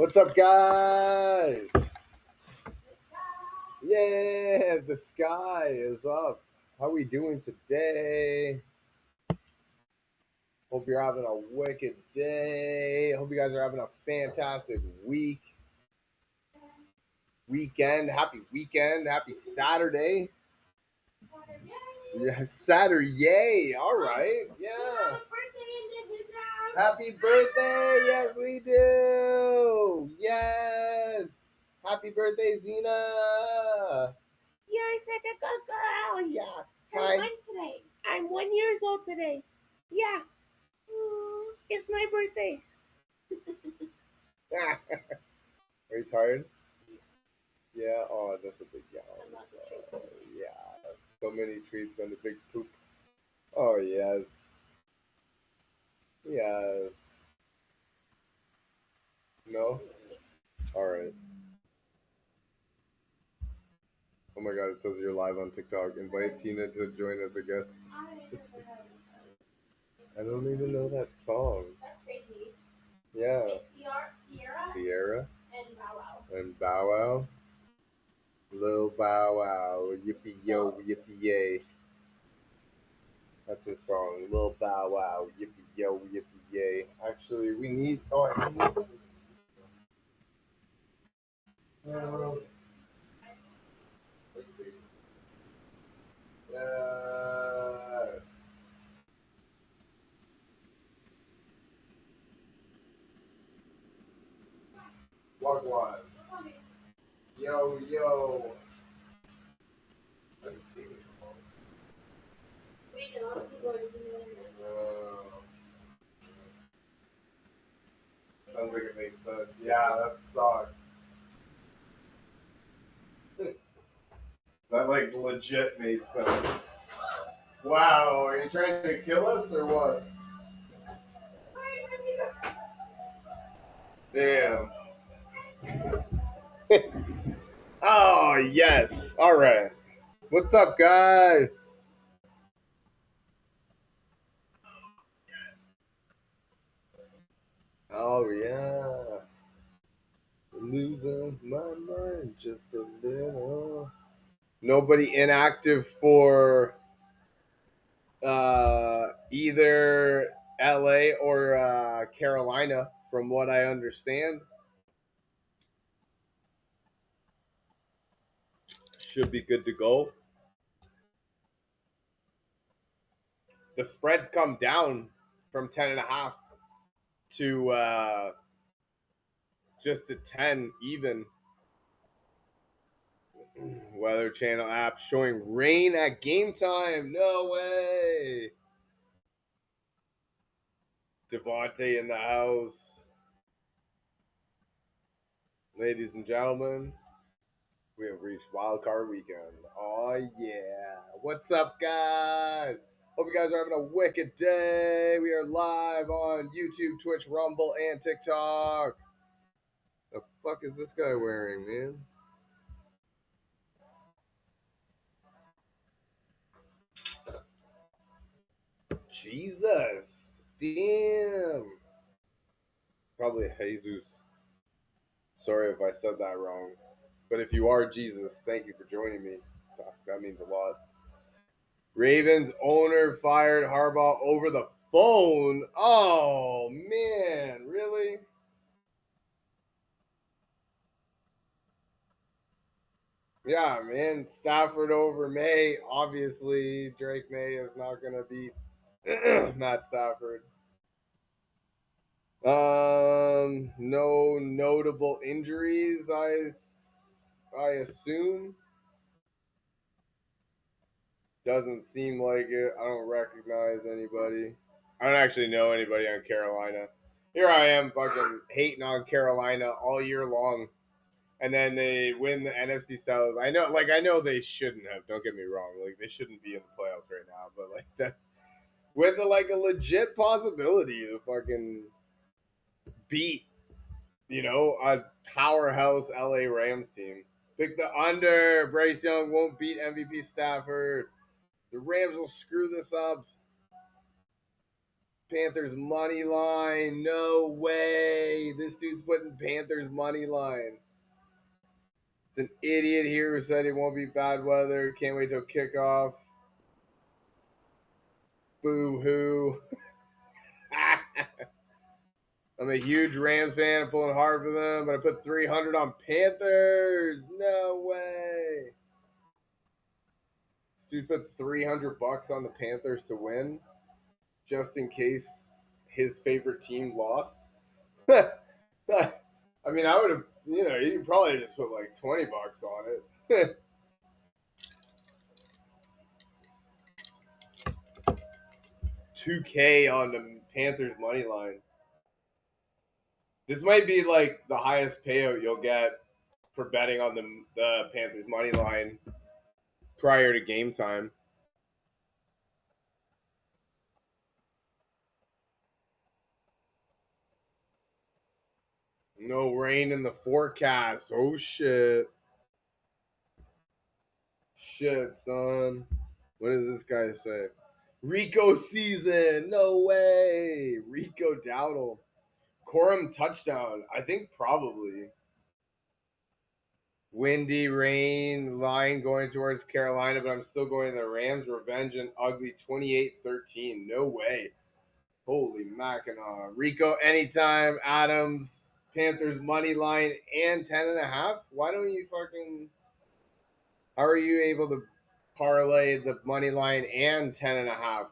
What's up, guys? Yeah, the sky is up. How we doing today? Hope you're having a wicked day. Hope you guys are having a fantastic weekend. Happy weekend. Happy Saturday. Yeah, Saturday. All right. Yeah. Happy birthday. Yes, we do. Yes. Happy birthday, Zena. You're such a good girl. Yeah. Turn one today. I'm 1 year old today. Yeah. It's my birthday. Are you tired? Yeah. Oh, that's a big yawn. Yeah. So many treats and a big poop. Oh, yes. Yes. No? All right. Oh my god, it says you're live on TikTok. Invite Tina to join as a guest. I don't even know that song. That's crazy. Yeah. It's Sierra and Bow Wow. and Bow Wow. Lil Bow Wow. Yippee yo, yippee yay. That's his song. Lil Bow Wow. Yippee yo, yippee yay. Actually, we need. Oh, I need. Yes. Wagwan. Yo, yo. Let me see. Sounds like it makes sense. Yeah, that sucks. That like legit made sense. Wow, are you trying to kill us or what? Damn. Oh, yes. All right. What's up, guys? Oh, yeah. Losing my mind just a little. Nobody inactive for either LA or Carolina, from what I understand. Should be good to go. The spreads come down from 10.5 to just a 10 even. Weather Channel app showing rain at game time. No way. Devontae in the house. Ladies and gentlemen, we have reached Wild Card Weekend. Oh, yeah. What's up, guys? Hope you guys are having a wicked day. We are live on YouTube, Twitch, Rumble, and TikTok. The fuck is this guy wearing, man? Jesus. Damn. Probably Jesus. Sorry if I said that wrong. But if you are Jesus, thank you for joining me. Fuck, that means a lot. Ravens owner fired Harbaugh over the phone. Oh, man. Really? Yeah, man. Stafford over May. Obviously, Drake May is not going to beat Matt Stafford. No notable injuries, I assume. Doesn't seem like it. I don't recognize anybody. I don't actually know anybody on Carolina. Here I am fucking hating on Carolina all year long. And then they win the NFC South. I know they shouldn't have, don't get me wrong. Like they shouldn't be in the playoffs right now, but like that with like a legit possibility to fucking beat, a powerhouse LA Rams team. Pick the under. Bryce Young won't beat MVP Stafford. The Rams will screw this up. Panthers money line. No way. This dude's putting Panthers money line. It's an idiot here who said it won't be bad weather. Can't wait till kickoff. Boo hoo. I'm a huge Rams fan. I'm pulling hard for them, but I put 300 on Panthers. No way. This dude put 300 bucks on the Panthers to win, just in case his favorite team lost. I mean, I would have, you could probably just put like 20 bucks on it. $2K on the Panthers money line. This might be like the highest payout you'll get for betting on the Panthers money line prior to game time. No rain in the forecast. Oh shit. Shit, son. What does this guy say? Rico season. No way. Rico Dowdle. Corum touchdown. I think probably. Windy rain line going towards Carolina, but I'm still going to the Rams. Revenge and ugly 28-13. No way. Holy Mackinac. Rico anytime. Adams. Panthers money line and 10.5. Why don't you fucking? How are you able to parlay the money line and 10.5?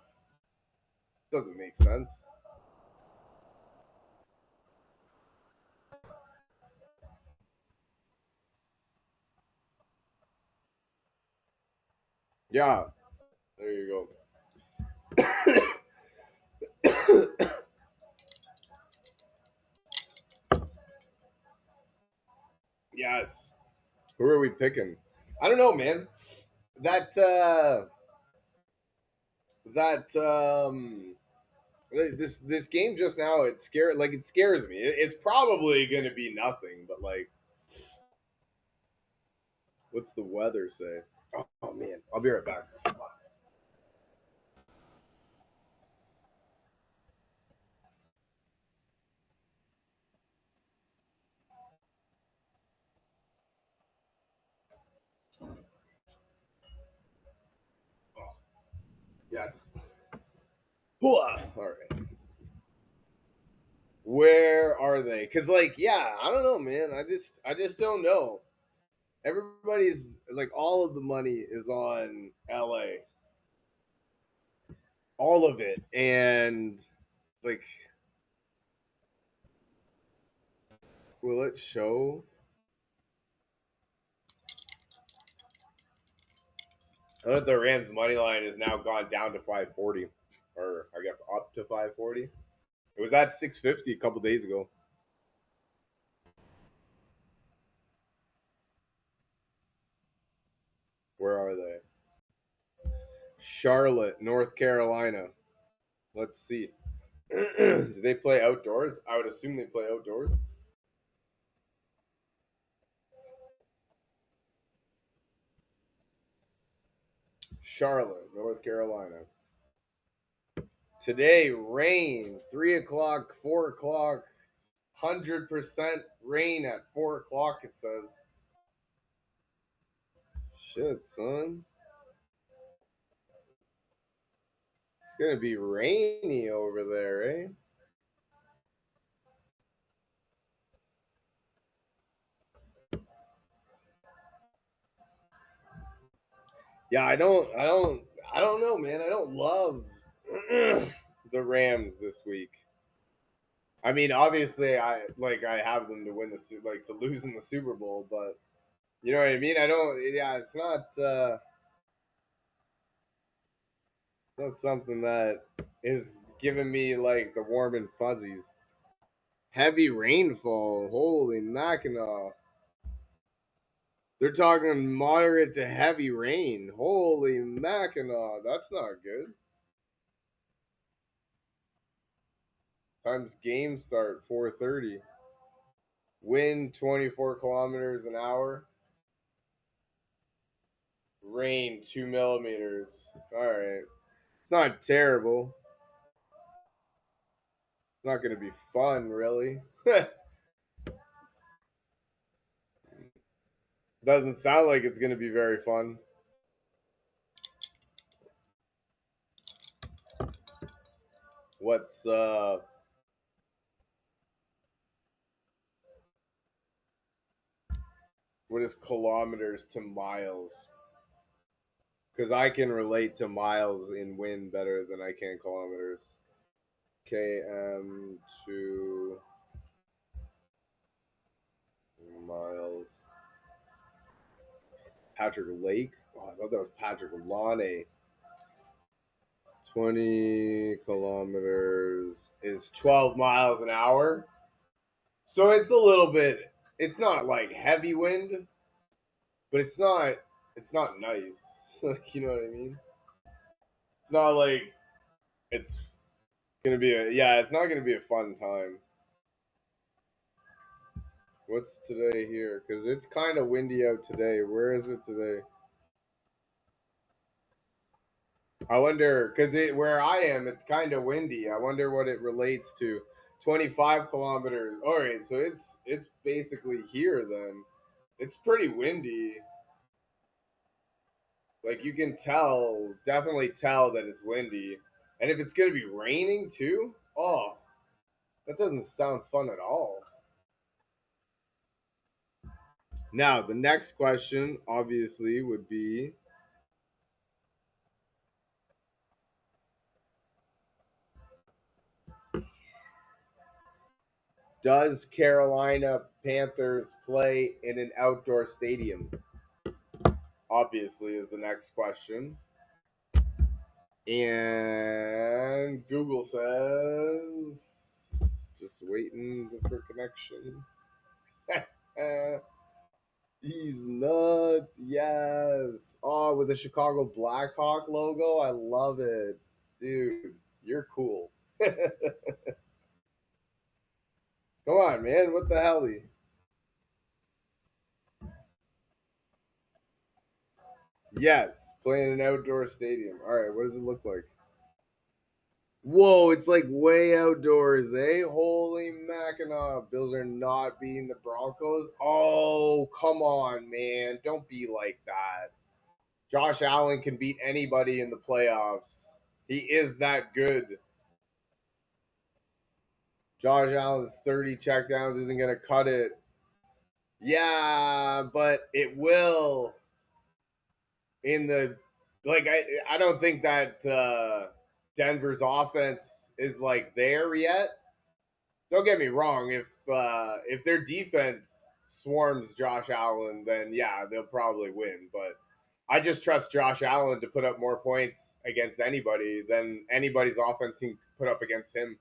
Doesn't make sense. Yeah. There you go. Yes. Who are we picking? I don't know, man. That that this game just now it scares me. It's probably going to be nothing, but like, what's the weather say? Oh man, I'll be right back. Yes. All right. Where are they? Cause like, yeah, I don't know, man. I just don't know. Everybody's like, all of the money is on LA, all of it, and like, will it show? I know that the Rams money line has now gone down to 540, or I guess up to 540. It was at 650 a couple days ago. Where are they? Charlotte, North Carolina. Let's see. Do they play outdoors? I would assume they play outdoors. Charlotte, North Carolina. Today, rain, 3 o'clock, 4 o'clock, 100% rain at 4 o'clock, it says. Shit, son. It's going to be rainy over there, eh? Yeah, I don't know, man. I don't love the Rams this week. I mean, obviously, I have them to win to lose in the Super Bowl, but you know what I mean. I don't. Yeah, it's not something that is giving me like the warm and fuzzies. Heavy rainfall. Holy Mackinac. They're talking moderate to heavy rain. Holy Mackinac. That's not good. Times game start 4:30. Wind 24 kilometers an hour. Rain 2 millimeters. All right. It's not terrible. Not going to be fun, really. Doesn't sound like it's going to be very fun. What's what is kilometers to miles? Because I can relate to miles in wind better than I can kilometers. km to miles. Patrick Lake. Oh, I thought that was Patrick Lonnie. 20 kilometers is 12 miles an hour. So it's a little bit, it's not like heavy wind, but it's not nice. Like, you know what I mean? It's not like it's gonna be it's not gonna be a fun time. What's today here? Because it's kind of windy out today. Where is it today? I wonder, because where I am, it's kind of windy. I wonder what it relates to. 25 kilometers. All right, so it's basically here then. It's pretty windy. Like you can tell, definitely tell that it's windy. And if it's gonna be raining too, oh, that doesn't sound fun at all. Now the next question, obviously, would be: does Carolina Panthers play in an outdoor stadium? Obviously, is the next question. And Google says, just waiting for connection. He's nuts. Yes. Oh, with the Chicago Blackhawk logo. I love it. Dude, you're cool. Come on, man. What the hell? Yes. Playing an outdoor stadium. All right. What does it look like? Whoa, it's like way outdoors, eh? Holy Mackinac. Bills are not beating the Broncos. Oh, come on, man. Don't be like that. Josh Allen can beat anybody in the playoffs. He is that good. Josh Allen's 30 checkdowns isn't going to cut it. Yeah, but it will in the I don't think that Denver's offense is like there yet. Don't get me wrong. If their defense swarms Josh Allen, then yeah, they'll probably win. But I just trust Josh Allen to put up more points against anybody than anybody's offense can put up against him.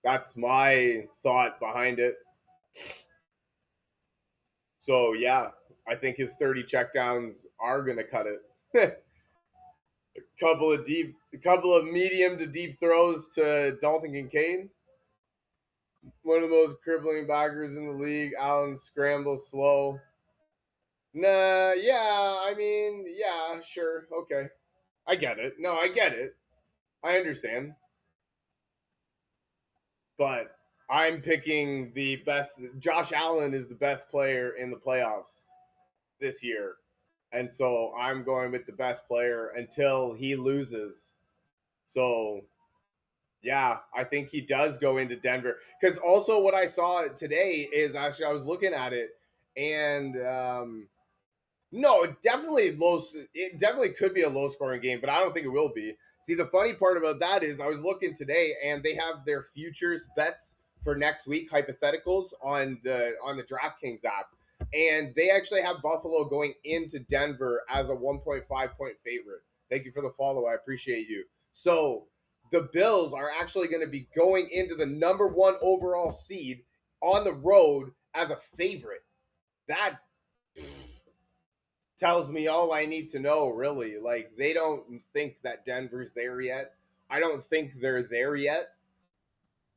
That's my thought behind it. So yeah, I think his 30 checkdowns are gonna cut it. A couple of medium to deep throws to Dalton Kincaid, one of the most crippling backers in the league. Allen scrambles slow. Nah, yeah, I mean, yeah, sure, okay. I get it. No, I get it. I understand. But I'm picking the best. Josh Allen is the best player in the playoffs this year. And so I'm going with the best player until he loses. So yeah, I think he does go into Denver. Because also what I saw today is actually I was looking at it and no, it definitely could be a low scoring game, but I don't think it will be. See, the funny part about that is I was looking today and they have their futures bets for next week, hypotheticals on the DraftKings app. And they actually have Buffalo going into Denver as a 1.5 point favorite. Thank you for the follow. I appreciate you. So the Bills are actually going to be going into the number one overall seed on the road as a favorite. That tells me all I need to know, really. Like, they don't think that Denver's there yet. I don't think they're there yet.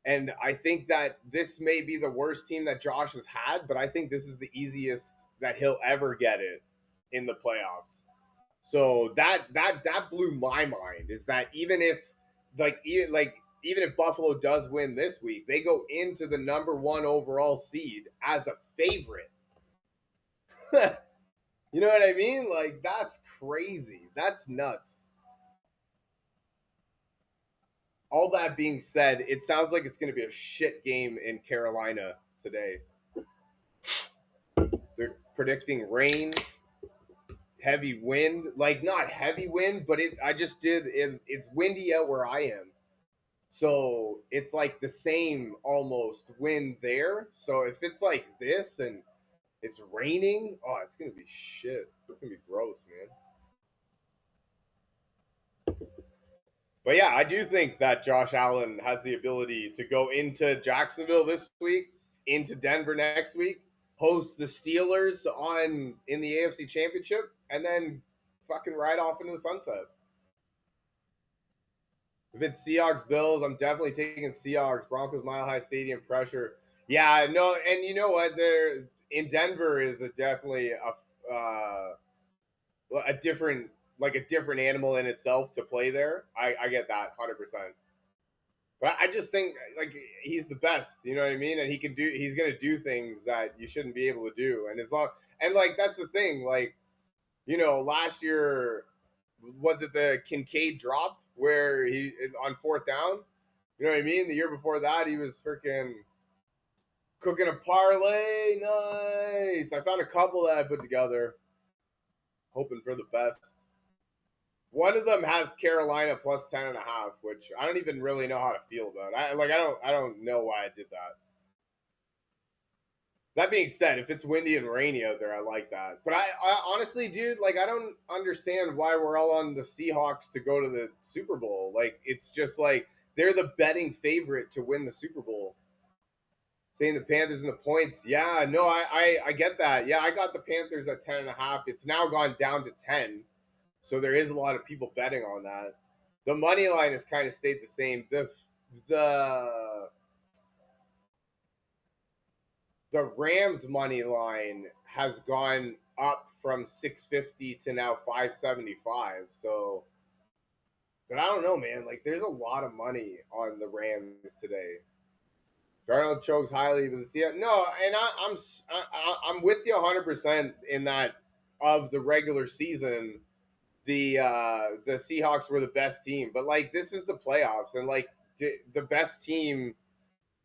And I think that this may be the worst team that Josh has had, but I think this is the easiest that he'll ever get it in the playoffs. So that blew my mind. Is that even if like even if Buffalo does win this week, they go into the number 1 overall seed as a favorite. You know what I mean? Like, that's crazy. That's nuts. All that being said, it sounds like it's going to be a shit game in Carolina today. They're predicting rain, heavy wind, like not heavy wind, but it's windy out where I am. So it's like the same almost wind there. So if it's like this and it's raining, oh, it's gonna be shit. It's gonna be gross, man. But yeah, I do think that Josh Allen has the ability to go into Jacksonville this week, into Denver next week, host the Steelers on in the AFC Championship, and then fucking ride off into the sunset. If it's Seahawks Bills, I'm definitely taking Seahawks. Broncos Mile High Stadium pressure. Yeah, no, and you know what? There in Denver is definitely a different a different animal in itself to play there. I get that 100%. But I just think like he's the best, you know what I mean? And he's gonna do things that you shouldn't be able to do. And as long and like that's the thing, like, last year was it the Kincaid drop where he on 4th down? You know what I mean? The year before that he was freaking cooking a parlay. Nice. I found a couple that I put together, hoping for the best. One of them has Carolina plus 10.5, which I don't even really know how to feel about. I don't know why I did that. That being said, if it's windy and rainy out there, I like that. But I honestly, dude, like I don't understand why we're all on the Seahawks to go to the Super Bowl. Like it's just like they're the betting favorite to win the Super Bowl. Saying the Panthers and the points, yeah, no, I get that. Yeah, I got the Panthers at 10.5. It's now gone down to 10. So there is a lot of people betting on that. The money line has kind of stayed the same. The Rams money line has gone up from 650 to now 575. So, but I don't know, man. Like, there's a lot of money on the Rams today. Darnold chokes highly with the Seahawks. No, and I'm with you 100% in that of the regular season. The Seahawks were the best team, but like this is the playoffs, and like the best team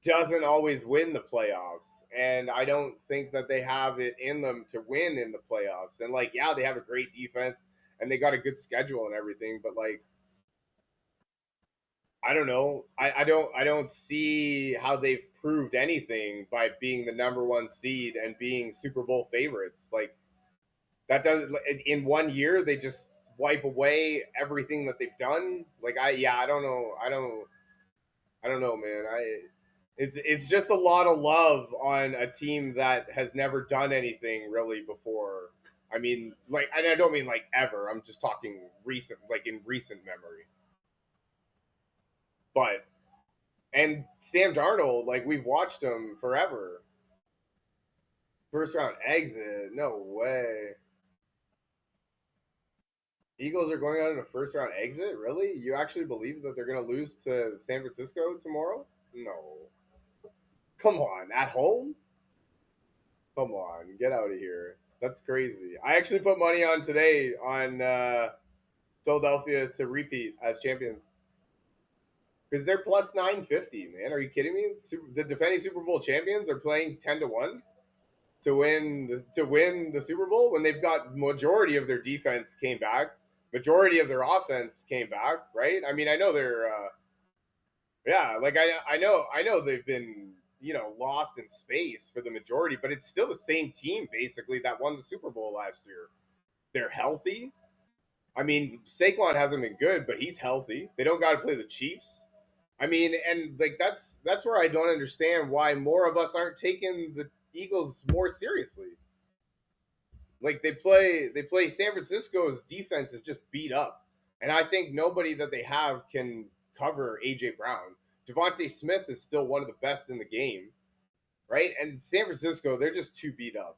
doesn't always win the playoffs, and I don't think that they have it in them to win in the playoffs. And like, yeah, they have a great defense and they got a good schedule and everything, but like, I don't know. I don't see how they've proved anything by being the number 1 seed and being Super Bowl favorites. Like that doesn't in 1 year they just wipe away everything that they've done. Like I don't know. I don't know, man. It's just a lot of love on a team that has never done anything really before. I mean, like, and I don't mean like ever. I'm just talking recent, like in recent memory. But and Sam Darnold, like we've watched him forever. First round exit, no way. Eagles are going out in a first round exit? Really? You actually believe that they're going to lose to San Francisco tomorrow? No. Come on, at home? Come on, get out of here. That's crazy. I actually put money on today on Philadelphia to repeat as champions because they're plus 950. Man, are you kidding me? The defending Super Bowl champions are playing 10-1 to win the Super Bowl when they've got majority of their defense came back, majority of their offense came back. Right? I mean, I know they're yeah, like I know they've been lost in space for the majority, but it's still the same team basically that won the Super Bowl last year. They're healthy. I mean, Saquon hasn't been good, but he's healthy. They don't got to play the Chiefs. I mean, and like that's where I don't understand why more of us aren't taking the Eagles more seriously. Like they play San Francisco's defense is just beat up, and I think nobody that they have can cover AJ Brown. Devontae Smith is still one of the best in the game, right? And San Francisco, they're just too beat up.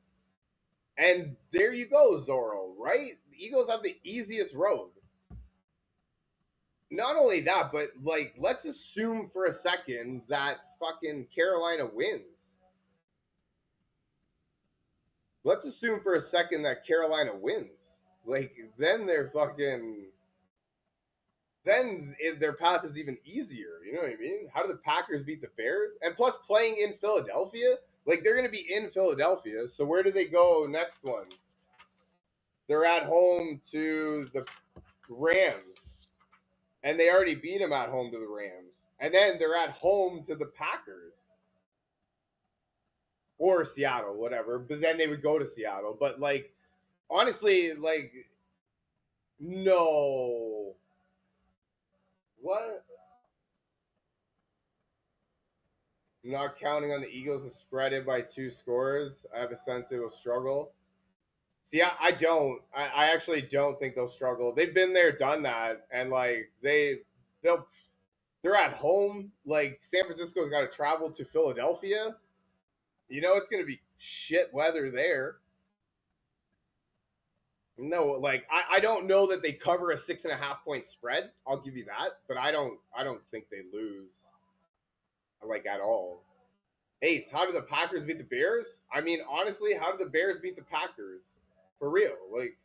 And there you go, Zorro, right? The Eagles have the easiest road. not only that, but like, let's assume for a second that fucking Carolina wins. Let's assume for a second that Carolina wins. Like, then they're fucking. Then their path is even easier. You know what I mean? How do the Packers beat the Bears? And plus, playing in Philadelphia, like they're going to be in Philadelphia. So where do they go next one? They're at home to the Rams, and they already beat them at home to the Rams. And then they're at home to the Packers or Seattle, whatever. But then they would go to Seattle. But like, honestly, like, no. What? I'm not counting on the Eagles to spread it by 2 scores. I have a sense they will struggle. See, I don't. I actually don't think they'll struggle. They've been there, done that, and like they're at home. Like San Francisco's got to travel to Philadelphia. You know it's going to be shit weather there. No, like I don't know that they cover a 6.5 point spread. I'll give you that, but I don't think they lose like at all. Ace, how do the Packers beat the Bears? I mean, honestly, how do the Bears beat the Packers? For real. Like,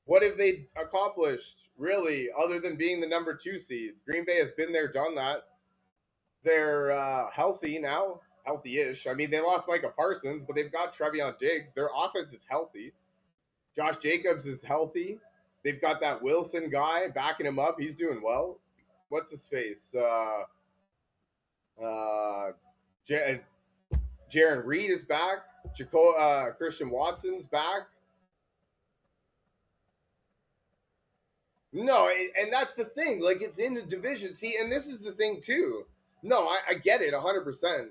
what have they accomplished, really, other than being the number 2 seed? Green Bay has been there, done that. They're healthy now, healthy ish. I mean, they lost Micah Parsons, but they've got Trevion Diggs. Their offense is healthy. Josh Jacobs is healthy. They've got that Wilson guy backing him up. He's doing well. What's his face? Jaron Reed is back. Christian Watson's back. No, and that's the thing. Like, it's in the division. See, and this is the thing too. No, I get it 100%.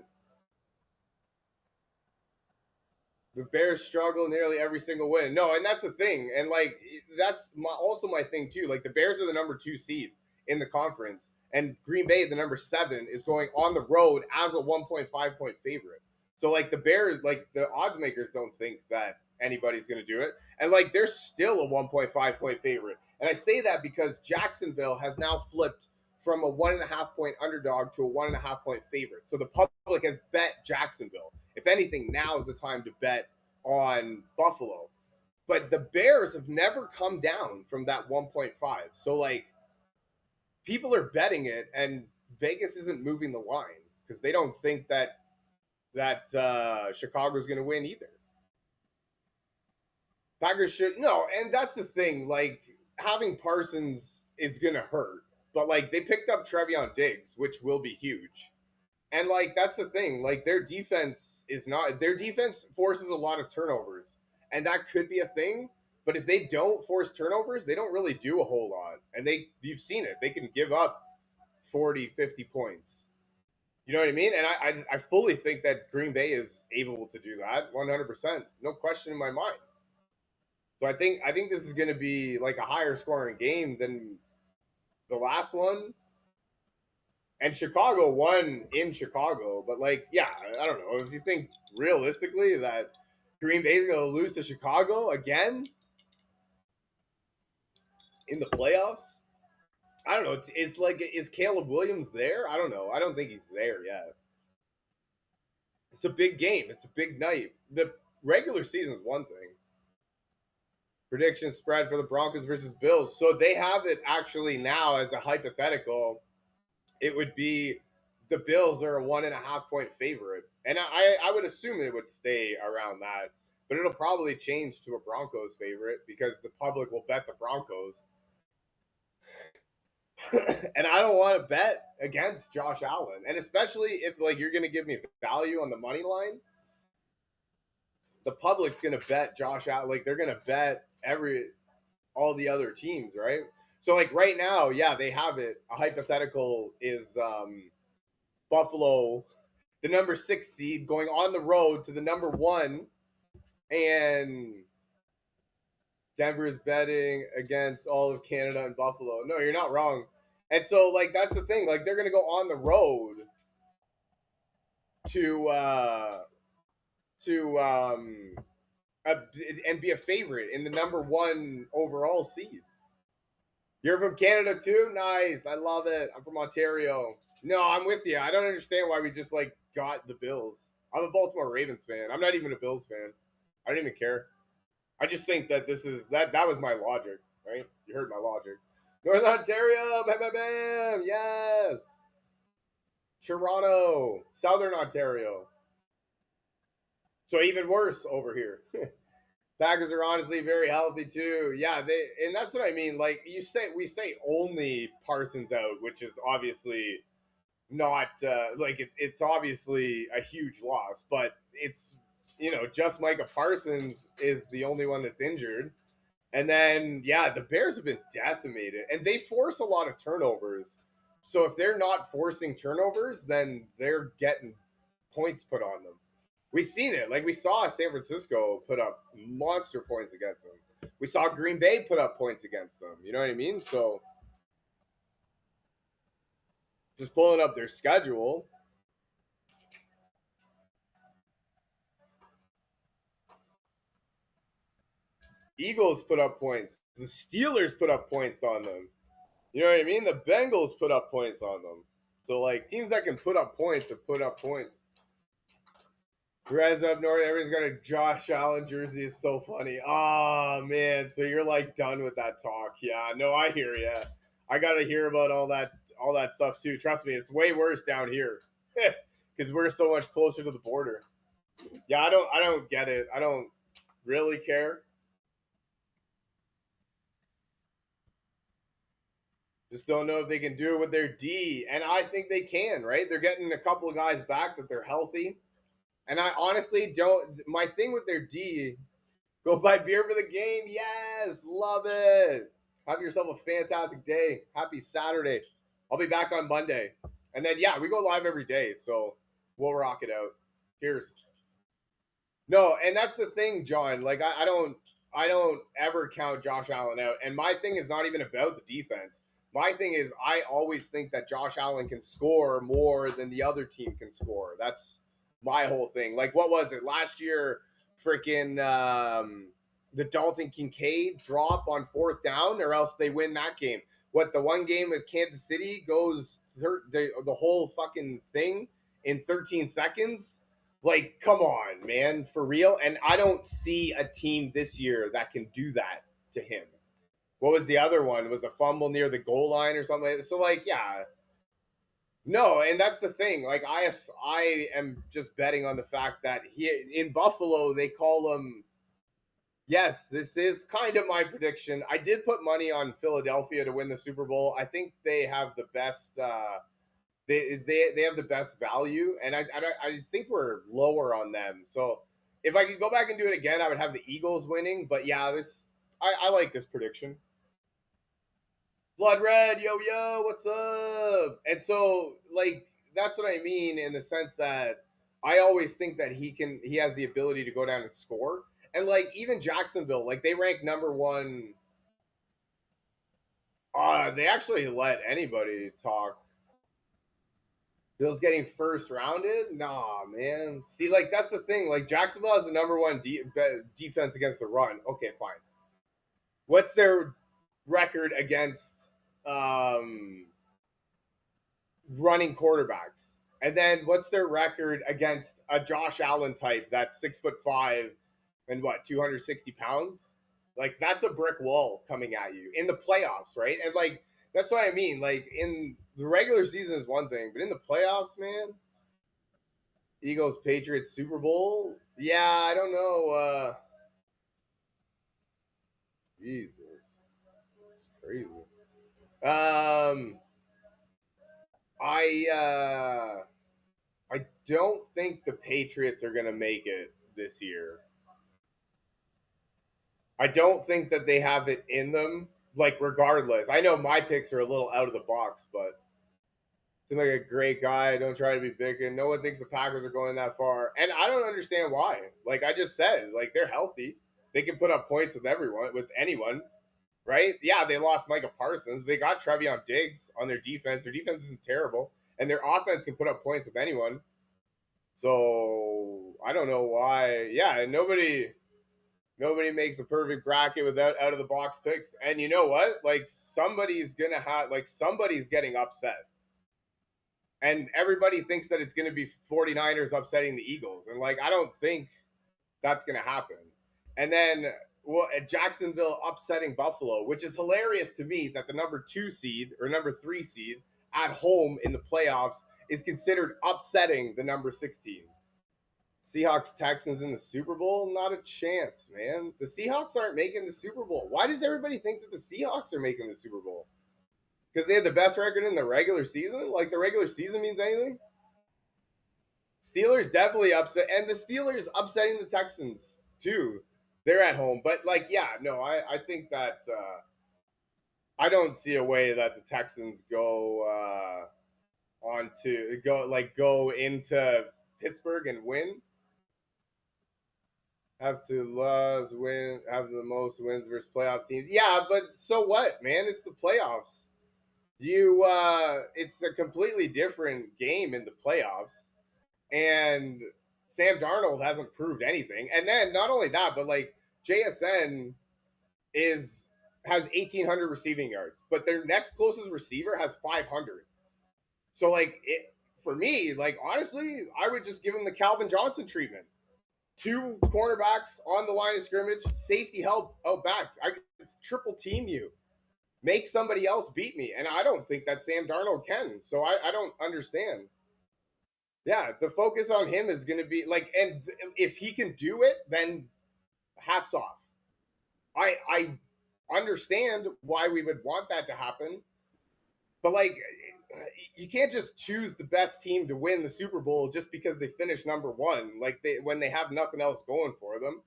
The Bears struggle nearly every single win. No, and that's the thing. And like, that's also my thing too. Like, the Bears are the number 2 seed in the conference, and Green Bay, the number 7, is going on the road as a 1.5 point favorite. So like the Bears, like the odds makers don't think that anybody's going to do it, and like they're still a 1.5 point favorite. And I say that because Jacksonville has now flipped from a 1.5 point underdog to a 1.5 point favorite. So the public has bet Jacksonville. If anything, now is the time to bet on Buffalo. But the Bears have never come down from that 1.5. So like people are betting it, and Vegas isn't moving the line because they don't think that Chicago's going to win either. Packers should no, and that's the thing. Like having Parsons is going to hurt, but like they picked up Trevion Diggs, which will be huge. And like that's the thing. Like their defense is not. Their defense forces a lot of turnovers, and that could be a thing. But if they don't force turnovers, they don't really do a whole lot. And you've seen it. They can give up 40, 50 points. You know what I mean? And I fully think that Green Bay is able to do that 100%. No question in my mind. So I think this is going to be like a higher scoring game than the last one. And Chicago won in Chicago, but like, yeah, I don't know if you think realistically that Green Bay is going to lose to Chicago again in the playoffs. I don't know. It's like, is Caleb Williams there? I don't know. I don't think he's there yet. It's a big game. It's a big night. The regular season is one thing. Prediction spread for the Broncos versus Bills. So they have it actually now as a hypothetical. It would be the Bills are a 1.5 point favorite. And I would assume it would stay around that. But it'll probably change to a Broncos favorite because the public will bet the Broncos. And I don't want to bet against Josh Allen. And especially if like you're going to give me value on the money line, the public's going to bet Josh Allen. Like they're going to bet all the other teams, right? So like right now, yeah, they have it. A hypothetical is Buffalo, the number 6 seed, going on the road to the number 1, and Denver is betting against all of Canada and Buffalo. No, you're not wrong. And so like that's the thing. Like they're gonna go on the road and be a favorite in the number 1 overall seed. You're from Canada too? Nice. I love it. I'm from Ontario. No, I'm with you. I don't understand why we just like got the Bills. I'm a Baltimore Ravens fan. I'm not even a Bills fan. I don't even care. I just think that this is that was my logic, right? You heard my logic. Northern Ontario, bam, bam, bam. Yes. Toronto, Southern Ontario. So even worse over here. Packers are honestly very healthy too. Yeah, they and that's what I mean. Like we say only Parsons out, which is obviously not like it's obviously a huge loss, but it's just Micah Parsons is the only one that's injured. And then yeah, the Bears have been decimated, and they force a lot of turnovers. So if they're not forcing turnovers, then they're getting points put on them. We've seen it. Like we saw San Francisco put up monster points against them. We saw Green Bay put up points against them. You know what I mean? So just pulling up their schedule. Eagles put up points. The Steelers put up points on them. You know what I mean? The Bengals put up points on them. So like teams that can put up points have put up points. Res up north, everyone's got a Josh Allen jersey. It's so funny. Oh man, so you're like done with that talk. Yeah, no, I hear you. I gotta hear about all that stuff too. Trust me, it's way worse down here because we're so much closer to the border. Yeah, I don't get it. I don't really care. Just don't know if they can do it with their D, and I think they can. Right? They're getting a couple of guys back that they're healthy, and I honestly don't. My thing with their D. Go buy beer for the game. Yes, love it. Have yourself a fantastic day. Happy Saturday. I'll be back on Monday. And then yeah, we go live every day, so we'll rock it out. Cheers. No, and that's the thing, John. Like I don't ever count Josh Allen out. And my thing is not even about the defense. My thing is I always think that Josh Allen can score more than the other team can score. That's my whole thing. Like what was it last year? Freaking the Dalton Kincaid drop on fourth down, or else they win that game. What the one game with Kansas City goes the whole fucking thing in 13 seconds? Like, come on, man, for real. And I don't see a team this year that can do that to him. What was the other one? Was a fumble near the goal line or something like that. So, like, yeah, no, and that's the thing. Like, I am just betting on the fact that he in Buffalo they call him. Yes, this is kind of my prediction. I did put money on Philadelphia to win the Super Bowl. I think they have the best. They have the best value, and I think we're lower on them. So if I could go back and do it again, I would have the Eagles winning. But yeah, this I like this prediction. Blood Red, yo yo, what's up? And so like that's what I mean in the sense that I always think that he has the ability to go down and score. And like even Jacksonville, like they rank number one. They actually let anybody talk. Bills getting first rounded? Nah, man. See, like that's the thing. Like Jacksonville has the number one defense against the run. Okay, fine. What's their record against running quarterbacks? And then what's their record against a Josh Allen type that's 6'5" and what 260 pounds? Like that's a brick wall coming at you in the playoffs, right? And like that's what I mean. Like in the regular season is one thing, but in the playoffs, man, Eagles Patriots Super Bowl. Yeah, I don't know. Jesus, it's crazy. Um, I don't think the Patriots are gonna make it this year. I don't think that they have it in them. Like regardless, I know my picks are a little out of the box, but seems like a great guy. Don't try to be big, and no one thinks the Packers are going that far. And I don't understand why. Like I just said, like they're healthy. They can put up points with everyone, with anyone, right? Yeah, they lost Micah Parsons. They got Trevion Diggs on their defense. Their defense isn't terrible, and their offense can put up points with anyone. So I don't know why. Yeah, and nobody Nobody makes a perfect bracket without out of the box picks. And you know what? Like somebody's gonna have like somebody's getting upset. And everybody thinks that it's gonna be 49ers upsetting the Eagles. And like I don't think that's gonna happen. And then well, Jacksonville upsetting Buffalo, which is hilarious to me that the number 2 seed or number 3 seed at home in the playoffs is considered upsetting the number 16. Seahawks Texans in the Super Bowl? Not a chance, man. The Seahawks aren't making the Super Bowl. Why does everybody think that the Seahawks are making the Super Bowl? Because they had the best record in the regular season? Like the regular season means anything? Steelers definitely upset, and the Steelers upsetting the Texans too. They're at home, but like, yeah, no, I think that I don't see a way that the Texans go on to go into Pittsburgh and win. Have the most wins versus playoff teams. Yeah, but so what, man? It's the playoffs. It's a completely different game in the playoffs. And Sam Darnold hasn't proved anything. And then not only that, but like JSN has 1,800 receiving yards, but their next closest receiver has 500. So like it for me, like honestly, I would just give him the Calvin Johnson treatment. 2 cornerbacks on the line of scrimmage, safety help out back. I could triple team you, make somebody else beat me, and I don't think that Sam Darnold can. So I don't understand. Yeah, the focus on him is going to be like, and if he can do it, then hats off. I understand why we would want that to happen, but like, you can't just choose the best team to win the Super Bowl just because they finish number 1. Like when they have nothing else going for them.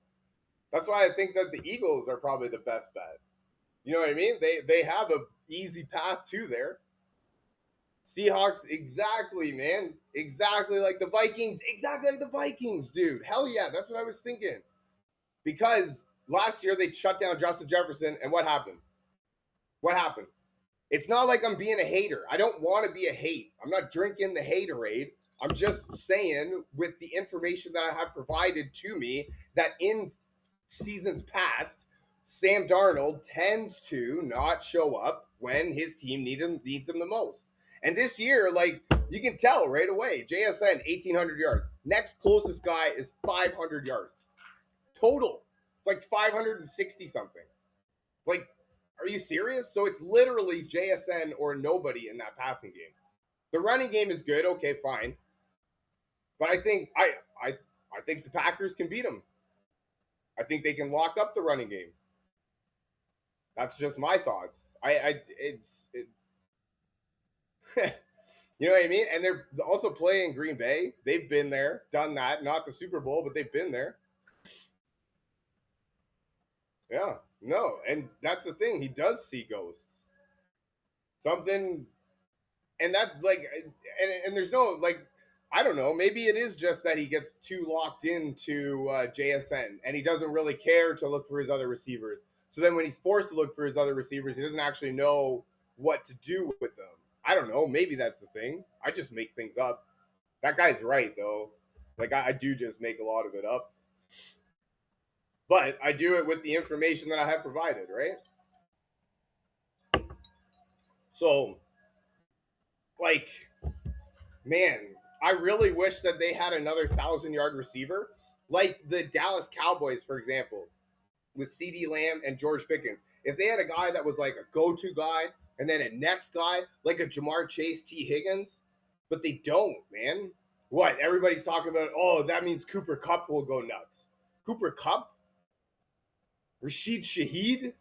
That's why I think that the Eagles are probably the best bet. You know what I mean? They have a easy path to there. Seahawks, exactly, man. Exactly like the Vikings. Exactly like the Vikings, dude. Hell yeah, that's what I was thinking. Because last year they shut down Justin Jefferson, and what happened? What happened? It's not like I'm being a hater. I don't want to be a hate. I'm not drinking the haterade. I'm just saying, with the information that I have provided to me, that in seasons past, Sam Darnold tends to not show up when his team needs him the most. And this year, like, you can tell right away, JSN, 1,800 yards. Next closest guy is 500 yards. Total. It's like 560 something. Like, are you serious? So it's literally JSN or nobody in that passing game. The running game is good. Okay, fine. But I think I think the Packers can beat them. I think they can lock up the running game. That's just my thoughts. You know what I mean? And they're also playing Green Bay. They've been there, done that. Not the Super Bowl, but they've been there. Yeah, no, and that's the thing. He does see ghosts. Something, and that like, and there's no like, I don't know. Maybe it is just that he gets too locked into JSN, and he doesn't really care to look for his other receivers. So then, when he's forced to look for his other receivers, he doesn't actually know what to do with them. I don't know. Maybe that's the thing. I just make things up. That guy's right though. Like I do just make a lot of it up. But I do it with the information that I have provided, right? So, like, man, I really wish that they had another 1,000-yard receiver, like the Dallas Cowboys, for example, with CeeDee Lamb and George Pickens. If they had a guy that was like a go-to guy, and then a next guy like a Jamar Chase, T. Higgins, but they don't, man. What? Everybody's talking about, oh, that means Cooper Kupp will go nuts. Cooper Kupp? Rashid Shaheed?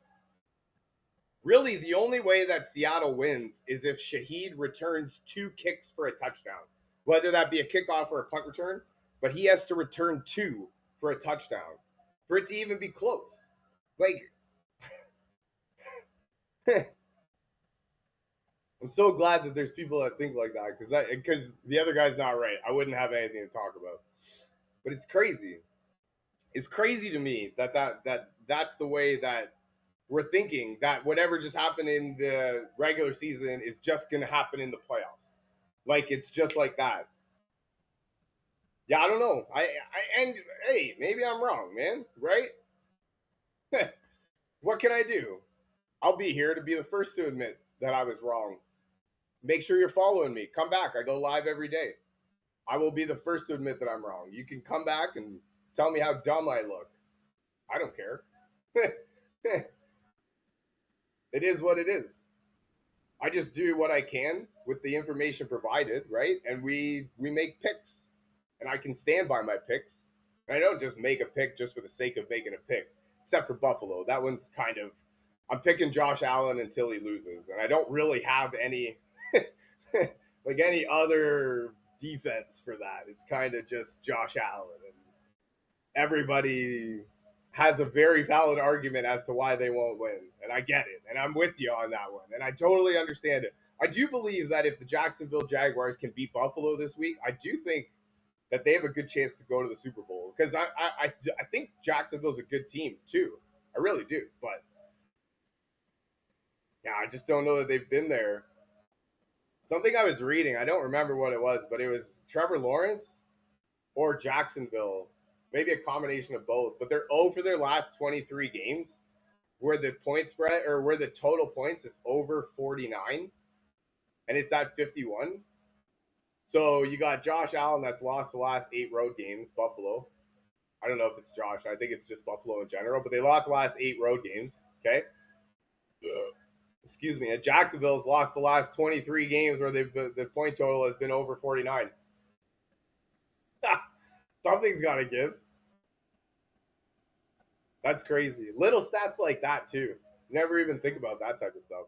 Really, the only way that Seattle wins is if Shaheed returns 2 kicks for a touchdown, whether that be a kickoff or a punt return, but he has to return 2 for a touchdown for it to even be close. Like, I'm so glad that there's people that think like that because the other guy's not right. I wouldn't have anything to talk about. But it's crazy. It's crazy to me that's the way that we're thinking, that whatever just happened in the regular season is just going to happen in the playoffs. Like it's just like that. Yeah, I don't know. And hey, maybe I'm wrong, man. Right? What can I do? I'll be here to be the first to admit that I was wrong. Make sure you're following me. Come back. I go live every day. I will be the first to admit that I'm wrong. You can come back and tell me how dumb I look. I don't care. It is what it is. I just do what I can with the information provided, right? And we make picks, and I can stand by my picks. And I don't just make a pick just for the sake of making a pick, except for Buffalo. That one's kind of I'm picking Josh Allen until he loses, and I don't really have any like any other defense for that. It's kind of just Josh Allen, and everybody has a very valid argument as to why they won't win, and I get it, and I'm with you on that one, and I totally understand it. I do believe that if the Jacksonville Jaguars can beat Buffalo this week, I do think that they have a good chance to go to the Super Bowl because I think Jacksonville's a good team too. I really do, but yeah, I just don't know that they've been there. Something I was reading, I don't remember what it was, but it was Trevor Lawrence or Jacksonville, maybe a combination of both. But they're 0 for their last 23 games, where the point spread or where the total points is over 49, and it's at 51. So you got Josh Allen that's lost the last 8 road games, Buffalo. I don't know if it's Josh. I think it's just Buffalo in general, but they lost the last 8 road games. Okay. Excuse me. And Jacksonville's lost the last 23 games where the point total has been over 49. Something's got to give. That's crazy. Little stats like that too. Never even think about that type of stuff.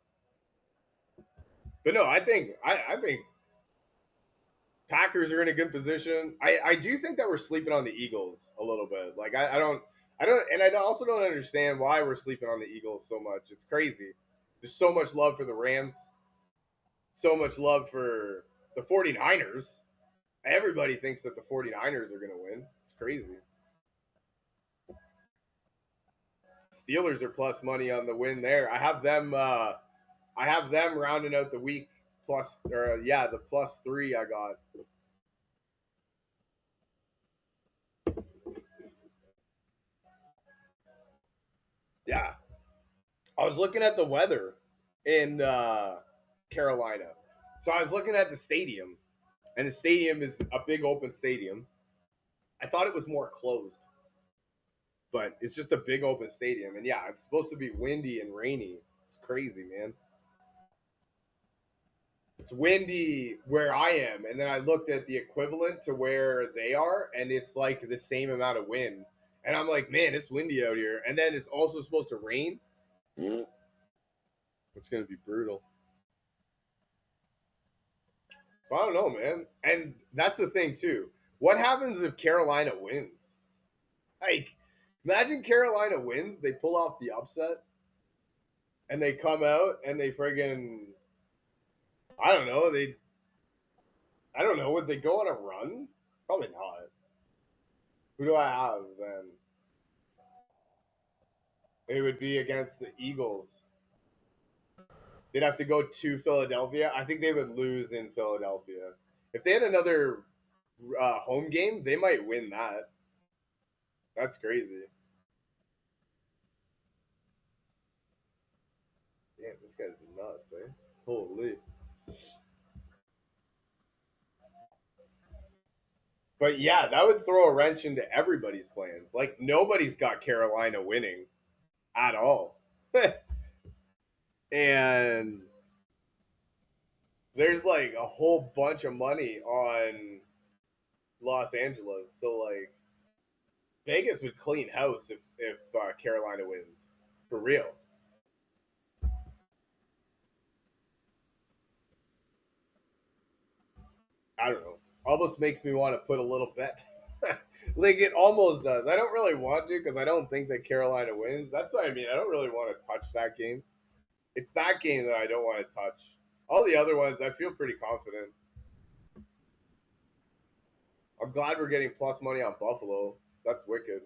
But no, I think Packers are in a good position. I do think that we're sleeping on the Eagles a little bit. Like and I also don't understand why we're sleeping on the Eagles so much. It's crazy. There's so much love for the Rams, so much love for the 49ers. Everybody thinks that the 49ers are going to win. It's crazy. Steelers are plus money on the win there. I have them rounding out the week plus or the +3 I got. Yeah. I was looking at the weather in Carolina. So I was looking at the stadium, and the stadium is a big open stadium. I thought it was more closed, but it's just a big open stadium. And yeah, it's supposed to be windy and rainy. It's crazy, man. It's windy where I am, and then I looked at the equivalent to where they are, and it's like the same amount of wind. And I'm like, man, it's windy out here. And then it's also supposed to rain. It's gonna be brutal. So I don't know, man. And that's the thing too. What happens if Carolina wins? Like, imagine Carolina wins, they pull off the upset, and they come out and they friggin' I don't know, would they go on a run? Probably not. Who do I have then? It would be against the Eagles. They'd have to go to Philadelphia. I think they would lose in Philadelphia. If they had another home game, they might win that. That's crazy. Damn, this guy's nuts, eh? Holy. But yeah, that would throw a wrench into everybody's plans. Like, nobody's got Carolina winning at all. And there's like a whole bunch of money on Los Angeles. So, like, Vegas would clean house if Carolina wins. For real. I don't know. Almost makes me want to put a little bet. Like, it almost does. I don't really want to because I don't think that Carolina wins. That's what I mean. I don't really want to touch that game. It's that game that I don't want to touch. All the other ones, I feel pretty confident. I'm glad we're getting plus money on Buffalo. That's wicked.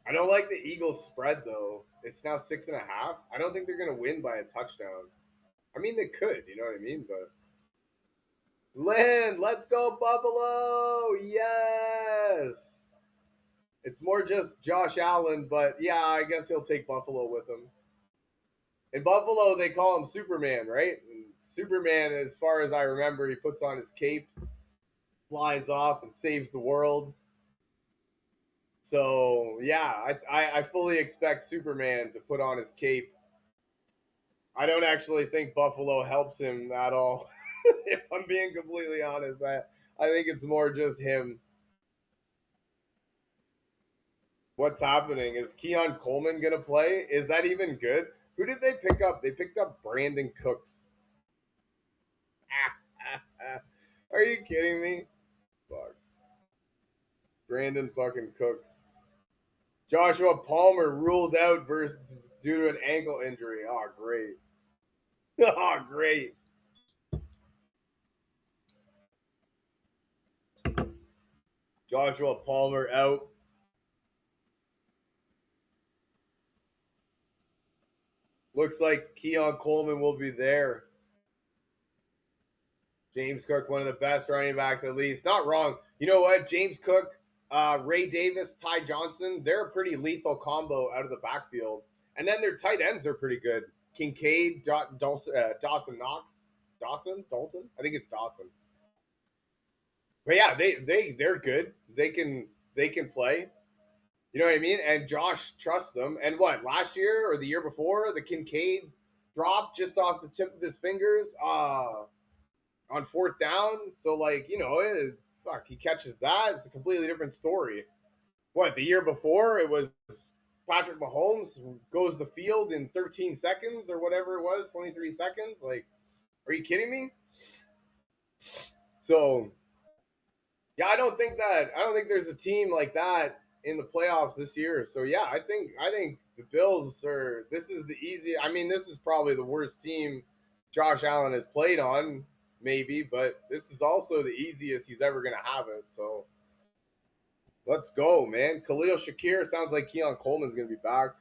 I don't like the Eagles spread though. It's now 6.5. I don't think they're gonna win by a touchdown. I mean, they could, you know what I mean? But Lynn, let's go Buffalo! Yes. It's more just Josh Allen, but yeah, I guess he'll take Buffalo with him. In Buffalo, they call him Superman, right? And Superman, as far as I remember, he puts on his cape, flies off, and saves the world. So yeah, I fully expect Superman to put on his cape. I don't actually think Buffalo helps him at all. If I'm being completely honest, I think it's more just him. What's happening? Is Keon Coleman gonna play? Is that even good? Who did they pick up? They picked up Brandon Cooks. Are you kidding me? Fuck. Brandon fucking Cooks. Joshua Palmer ruled out versus due to an ankle injury. Oh, great. Oh, great. Joshua Palmer out. Looks like Keon Coleman will be there. James Cook, one of the best running backs, at least. Not wrong. You know what? James Cook, Ray Davis, Ty Johnson, they're a pretty lethal combo out of the backfield. And then their tight ends are pretty good. Kincaid, Dawson Knox. Dalton? I think it's Dawson. But yeah, they're good. They can play. You know what I mean? And Josh trusts them. And what, last year or the year before, the Kincaid dropped just off the tip of his fingers on fourth down. So, like, fuck, he catches that. It's a completely different story. What, the year before, it was Patrick Mahomes goes the field in 13 seconds or whatever it was, 23 seconds. Like, are you kidding me? So, yeah, I don't think there's a team like that in the playoffs this year. So yeah, I think the Bills are this is the easy I mean, this is probably the worst team Josh Allen has played on, maybe, but this is also the easiest he's ever gonna have it. So let's go, man. Khalil Shakir sounds like Keon Coleman's gonna be back.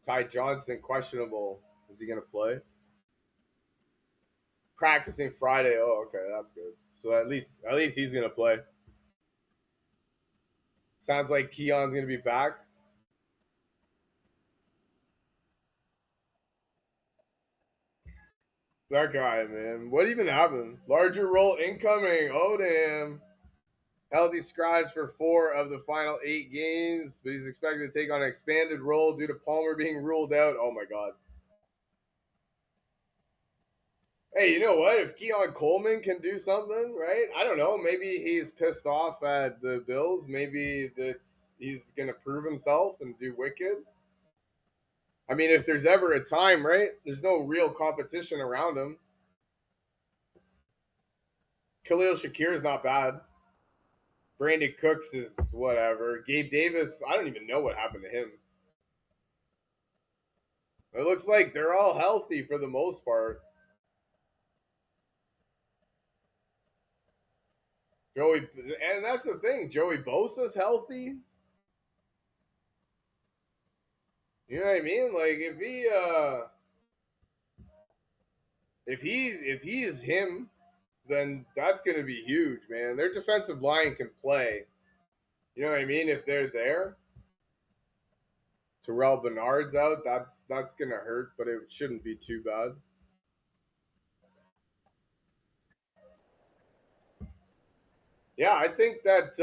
Ty Johnson questionable. Is he gonna play? Practicing Friday. Oh, okay, that's good. So at least he's gonna play. Sounds like Keon's gonna be back. That guy, man. What even happened? Larger role incoming. Oh damn. Healthy scratch for 4 of the final 8 games, but he's expected to take on an expanded role due to Palmer being ruled out. Oh my god. Hey, you know what? If Keon Coleman can do something, right? I don't know. Maybe he's pissed off at the Bills. Maybe he's gonna prove himself and do wicked. I mean, if there's ever a time, right? There's no real competition around him. Khalil Shakir is not bad. Brandon Cooks is whatever. Gabe Davis, I don't even know what happened to him. It looks like they're all healthy for the most part. Joey, and that's the thing. Joey Bosa's healthy. You know what I mean? Like if he is him, then that's gonna be huge, man. Their defensive line can play. You know what I mean? If they're there, Terrell Bernard's out. That's gonna hurt, but it shouldn't be too bad. Yeah, I think that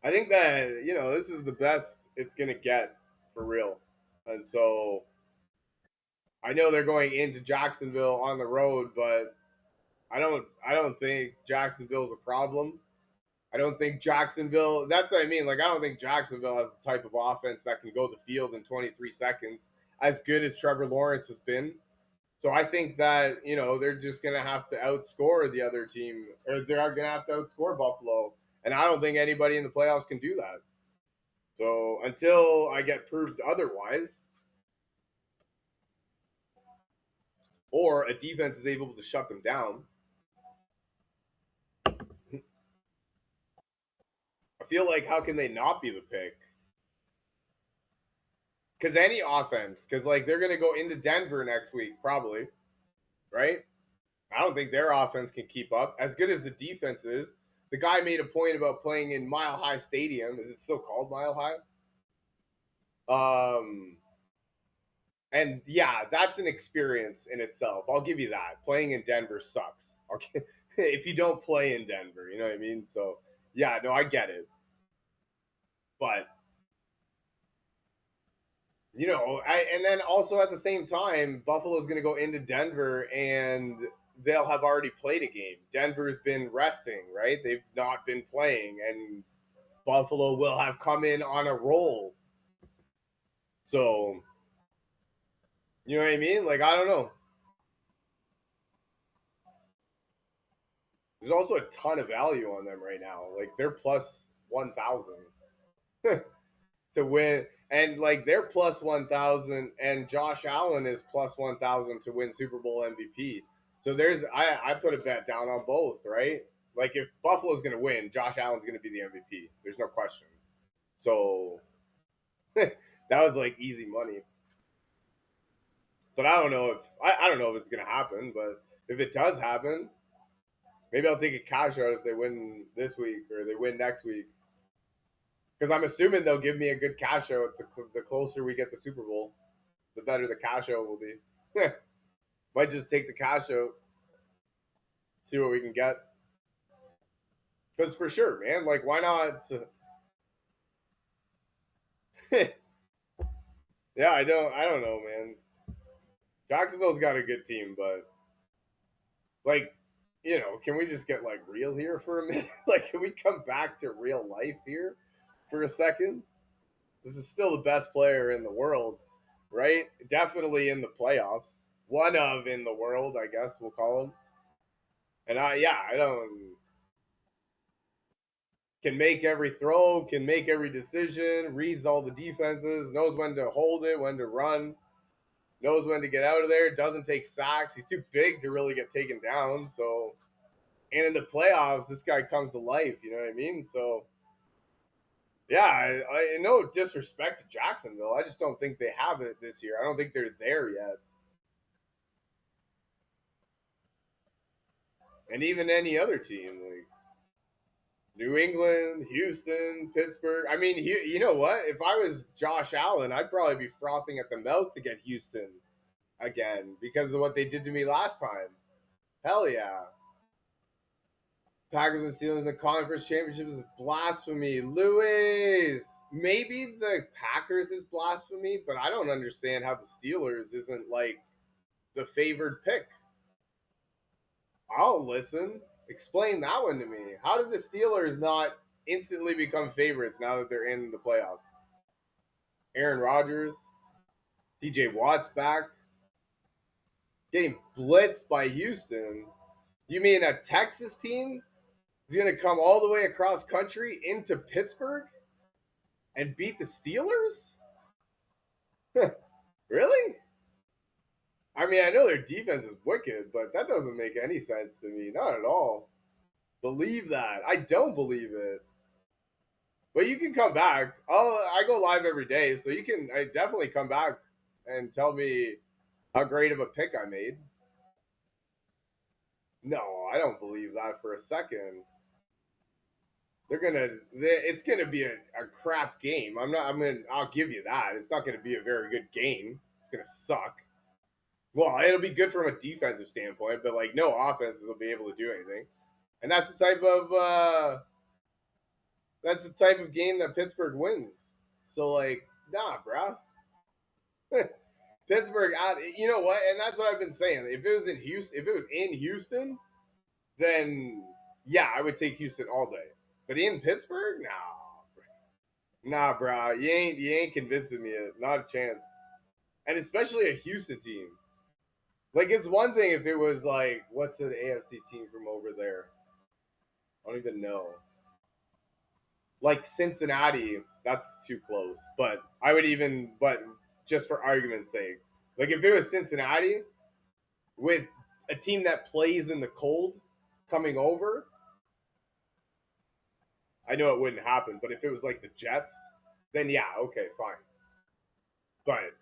I think that this is the best it's gonna get for real, and so I know they're going into Jacksonville on the road, but I don't think Jacksonville's a problem. I don't think Jacksonville. That's what I mean. Like I don't think Jacksonville has the type of offense that can go the field in 23 seconds, as good as Trevor Lawrence has been. So I think that they're just gonna have to outscore the other team, or they're gonna have to outscore Buffalo, and I don't think anybody in the playoffs can do that. So until I get proved otherwise, or a defense is able to shut them down, I feel like how can they not be the pick? Because any offense, because like they're gonna go into Denver next week probably. right? I don't think their offense can keep up. As good as the defense is, the guy made a point about playing in Mile High Stadium. Is it still called Mile High? And yeah, that's an experience in itself. I'll give you that. Playing in Denver sucks. Okay, if you don't play in Denver, you know what I mean. So yeah, no, I get it. But and then also at the same time, Buffalo's going to go into Denver and they'll have already played a game. Denver's been resting, right? They've not been playing, and Buffalo will have come in on a roll. So, you know what I mean? Like, I don't know. There's also a ton of value on them right now. Like, they're plus 1,000 to win. And, like, they're plus 1,000, and Josh Allen is plus 1,000 to win Super Bowl MVP. So I put a bet down on both, right? Like, if Buffalo's going to win, Josh Allen's going to be the MVP. There's no question. So, that was, like, easy money. But I don't know if it's gonna happen. But if it does happen, maybe I'll take a cash out if they win this week or they win next week. Because I'm assuming they'll give me a good cash out. The closer we get to Super Bowl, the better the cash out will be. Might just take the cash out, see what we can get. Because for sure, man, like why not? Yeah, I don't know, man. Jacksonville's got a good team, but like, can we just get like real here for a minute? Like, can we come back to real life here for a second? This is still the best player in the world, right? Definitely in the playoffs. One of in the world, I guess we'll call him. And I don't can make every throw, can make every decision, reads all the defenses, knows when to hold it, when to run, knows when to get out of there, doesn't take sacks. He's too big to really get taken down. So, and in the playoffs, this guy comes to life. You know what I mean? So, yeah, I no disrespect to Jacksonville. I just don't think they have it this year. I don't think they're there yet. And even any other team, like New England, Houston, Pittsburgh. I mean, you know what? If I was Josh Allen, I'd probably be frothing at the mouth to get Houston again because of what they did to me last time. Hell yeah. Packers and Steelers in the conference championship is blasphemy. Louis, maybe the Packers is blasphemy, but I don't understand how the Steelers isn't like the favored pick. I'll listen. Explain that one to me. How did the Steelers not instantly become favorites now that they're in the playoffs? Aaron Rodgers, TJ Watt's back, getting blitzed by Houston. You mean a Texas team is going to come all the way across country into Pittsburgh and beat the Steelers? Really? I mean, I know their defense is wicked, but that doesn't make any sense to me. Not at all. Believe that. I don't believe it. But you can come back. I go live every day, so I definitely come back and tell me how great of a pick I made. No, I don't believe that for a second. It's gonna be a crap game. I'll give you that. It's not gonna be a very good game. It's gonna suck. Well, it'll be good from a defensive standpoint, but like no offenses will be able to do anything. And that's the type of game that Pittsburgh wins. So like, nah, bro. Pittsburgh, you know what? And that's what I've been saying. If it was in Houston, then yeah, I would take Houston all day. But in Pittsburgh, nah, bro. You ain't convincing me yet. Not a chance. And especially a Houston team. Like it's one thing if it was like, what's an AFC team from over there? I don't even know. Like Cincinnati, that's too close. But just for argument's sake, like if it was Cincinnati with a team that plays in the cold coming over, I know it wouldn't happen. But if it was like the Jets, then yeah, okay, fine. But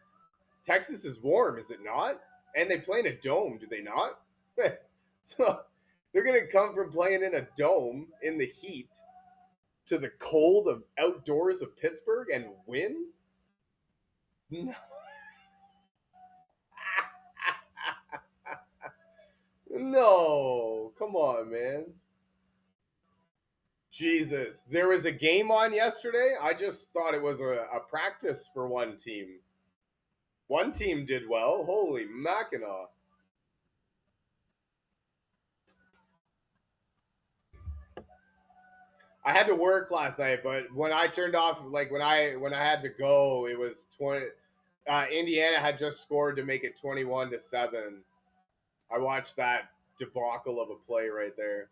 Texas is warm, is it not? And they play in a dome, do they not? So they're gonna come from playing in a dome in the heat to the cold of outdoors of Pittsburgh and win? No. No, come on, man. Jesus, there was a game on yesterday. I just thought it was a practice for one team. One team did well. Holy Mackinac. I had to work last night, but when I turned off, like when I had to go, it was 20. Indiana had just scored to make it 21-7. I watched that debacle of a play right there.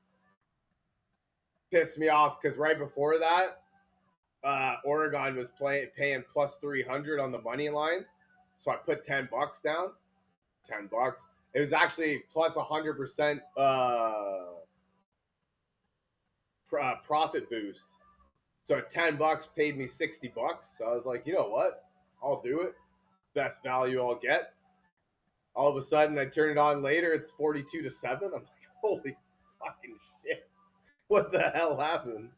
Pissed me off because right before that, Oregon was paying plus 300 on the money line, so I put $10 down. $10. It was actually plus 100% profit boost. So $10 paid me $60. So I was like, you know what? I'll do it. Best value I'll get. All of a sudden, I turn it on later. It's 42-7. I'm like, holy fucking shit! What the hell happened?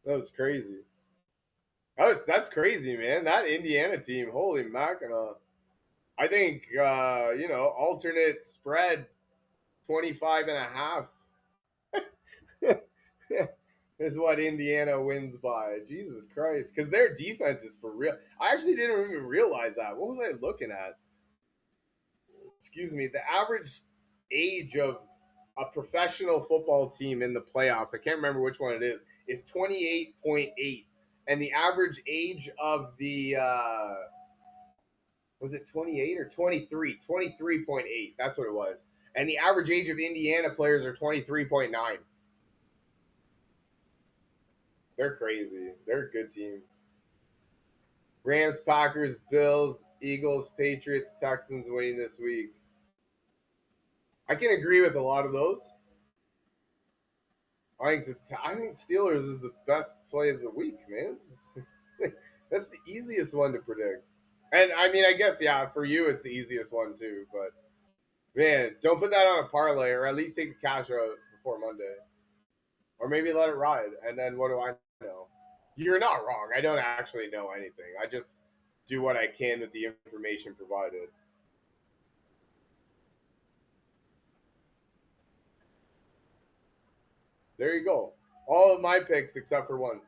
That was crazy. That's crazy, man. That Indiana team, holy Mackinac. I think alternate spread 25.5 is what Indiana wins by. Jesus Christ. Because their defense is for real. I actually didn't even realize that. What was I looking at? Excuse me. The average age of a professional football team in the playoffs, I can't remember which one it is 28.8. And the average age of the was it 28 or 23? 23.8. That's what it was. And the average age of Indiana players are 23.9. They're crazy. They're a good team. Rams, Packers, Bills, Eagles, Patriots, Texans winning this week. I can agree with a lot of those. I think Steelers is the best play of the week, man. That's the easiest one to predict. And I mean, I guess yeah, for you it's the easiest one too. But man, don't put that on a parlay, or at least take the cash out before Monday, or maybe let it ride. And then what do I know? You're not wrong. I don't actually know anything. I just do what I can with the information provided. There you go. All of my picks except for one.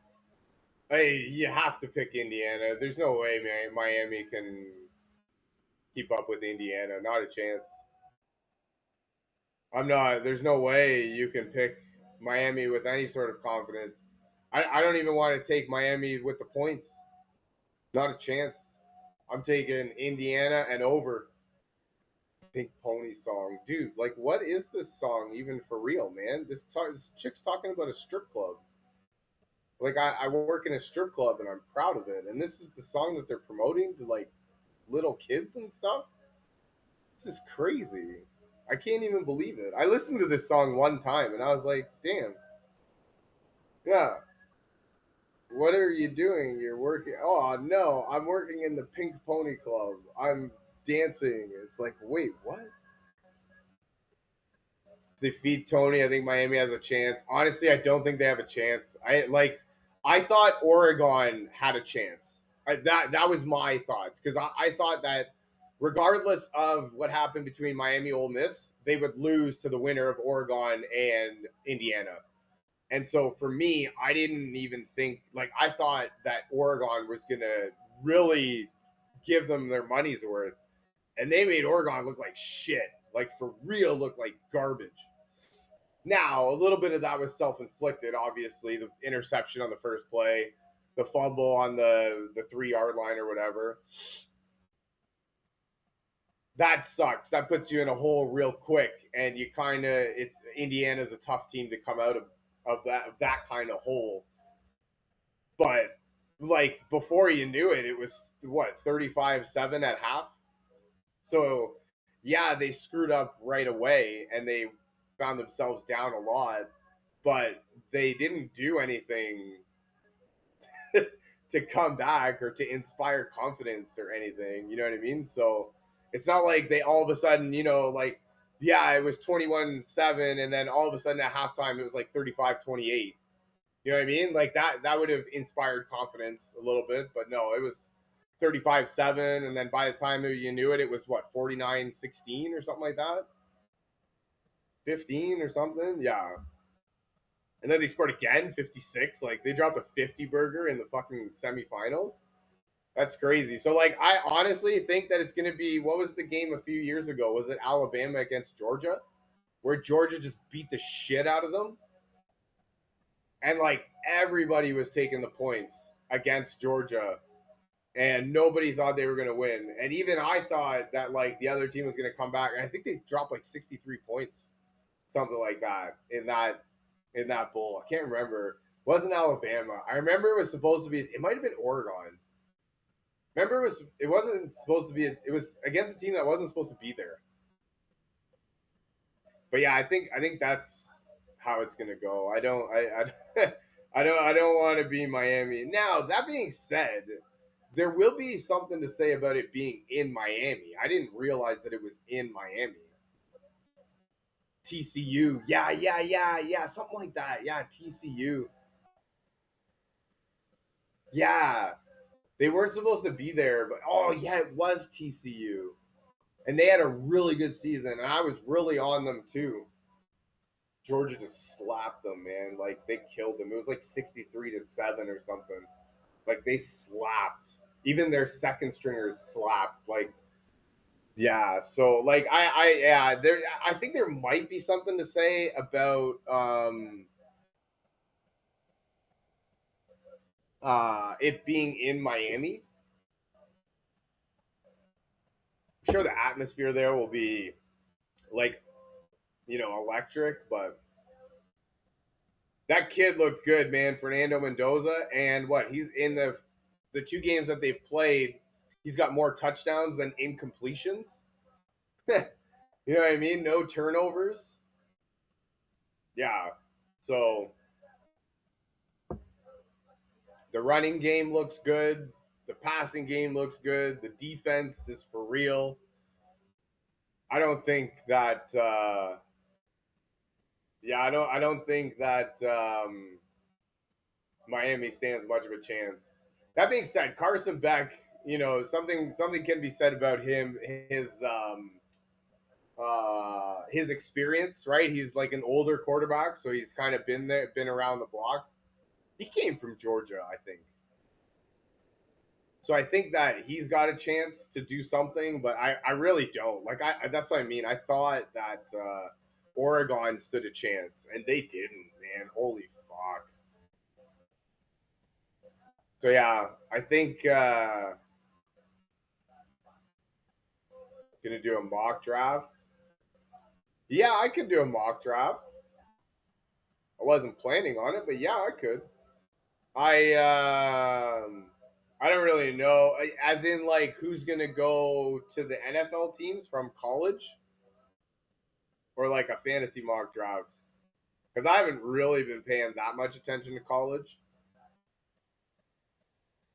Hey, you have to pick Indiana. There's no way Miami can keep up with Indiana. Not a chance. I'm not. There's no way you can pick Miami with any sort of confidence. I don't even want to take Miami with the points. Not a chance. I'm taking Indiana and over. Pink Pony song, dude. Like, what is this song even for real, man? This chick's talking about a strip club. Like, I work in a strip club and I'm proud of it. And this is the song that they're promoting to like little kids and stuff. This is crazy. I can't even believe it. I listened to this song one time and I was like, damn. Yeah. What are you doing? You're working. Oh, no. I'm working in the Pink Pony Club. I'm dancing. It's like, wait, what? They feed Tony. I think Miami has a chance. Honestly, I don't think they have a chance. I thought Oregon had a chance. That was my thoughts because I thought that regardless of what happened between Miami Ole Miss, they would lose to the winner of Oregon and Indiana. And so for me, I didn't even think like I thought that Oregon was gonna really give them their money's worth, and they made Oregon look like shit, like for real, look like garbage. Now, a little bit of that was self-inflicted. Obviously, the interception on the first play, the fumble on the 3 yard line or whatever. That sucks. That puts you in a hole real quick, and you kind of it's Indiana's a tough team to come out of that kind of hole. But like before you knew it, it was what 35-7 at half. So yeah, they screwed up right away, and they found themselves down a lot, but they didn't do anything to come back or to inspire confidence or anything. You know what I mean? So It's not like they all of a sudden, like, yeah, it was 21-7, and then all of a sudden at halftime it was like 35-28. You know what I mean? Like that would have inspired confidence a little bit, but no, it was 35-7, and then by the time you knew it, it was what, 49-16 or something like that, 15 or something, yeah. And then they scored again, 56. Like they dropped a 50 burger in the fucking semifinals. That's crazy. So like I honestly think that it's gonna be, what was the game a few years ago? Was it Alabama against Georgia? Where Georgia just beat the shit out of them? And like everybody was taking the points against Georgia, and nobody thought they were gonna win. And even I thought that like the other team was gonna come back. And I think they dropped like 63 points, something like that, in that bowl. I can't remember. It wasn't Alabama. I remember it was supposed to be. It might have been Oregon. Remember, it wasn't supposed to be. It was against a team that wasn't supposed to be there. But yeah, I think that's how it's gonna go. I don't want to be Miami. Now that being said, there will be something to say about it being in Miami. I didn't realize that it was in Miami. TCU, yeah, something like that. Yeah, TCU. Yeah, they weren't supposed to be there, but oh yeah, it was TCU, and they had a really good season, and I was really on them too. Georgia just slapped them, man. Like they killed them. It was like 63-7 or something. Like they slapped. Even their second stringers slapped. Like yeah. So like yeah, there I think there might be something to say about it being in Miami. I'm sure the atmosphere there will be like, electric, but that kid looked good, man. Fernando Mendoza, and what, he's in the two games that they've played, he's got more touchdowns than incompletions. You know what I mean? No turnovers. Yeah. So the running game looks good. The passing game looks good. The defense is for real. I don't think that. Yeah, I don't think that Miami stands much of a chance. That being said, Carson Beck, something can be said about him. His experience, right? He's like an older quarterback, so he's kind of been there, been around the block. He came from Georgia, I think. So I think that he's got a chance to do something, but I really don't. Like that's what I mean. I thought that Oregon stood a chance, and they didn't, man. Holy fuck. So yeah, I think gonna do a mock draft. Yeah, I could do a mock draft. I wasn't planning on it, but yeah, I could. I don't really know, as in like who's gonna go to the NFL teams from college, or like a fantasy mock draft, because I haven't really been paying that much attention to college.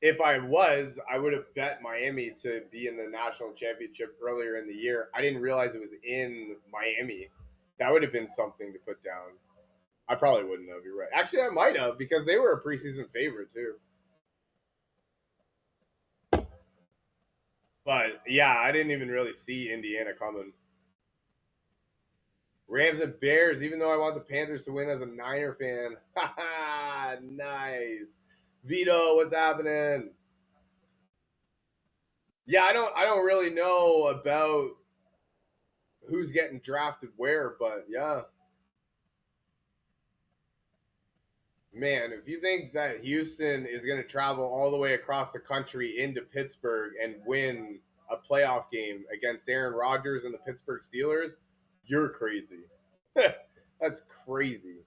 If I was, I would have bet Miami to be in the national championship earlier in the year. I didn't realize it was in Miami. That would have been something to put down. I probably wouldn't have. You're right. Actually, I might have, because they were a preseason favorite too. But yeah, I didn't even really see Indiana coming. Rams and Bears, even though I want the Panthers to win as a Niner fan. Nice. Vito, what's happening? Yeah, I don't really know about who's getting drafted where, but yeah. Man, if you think that Houston is going to travel all the way across the country into Pittsburgh and win a playoff game against Aaron Rodgers and the Pittsburgh Steelers, you're crazy. That's crazy.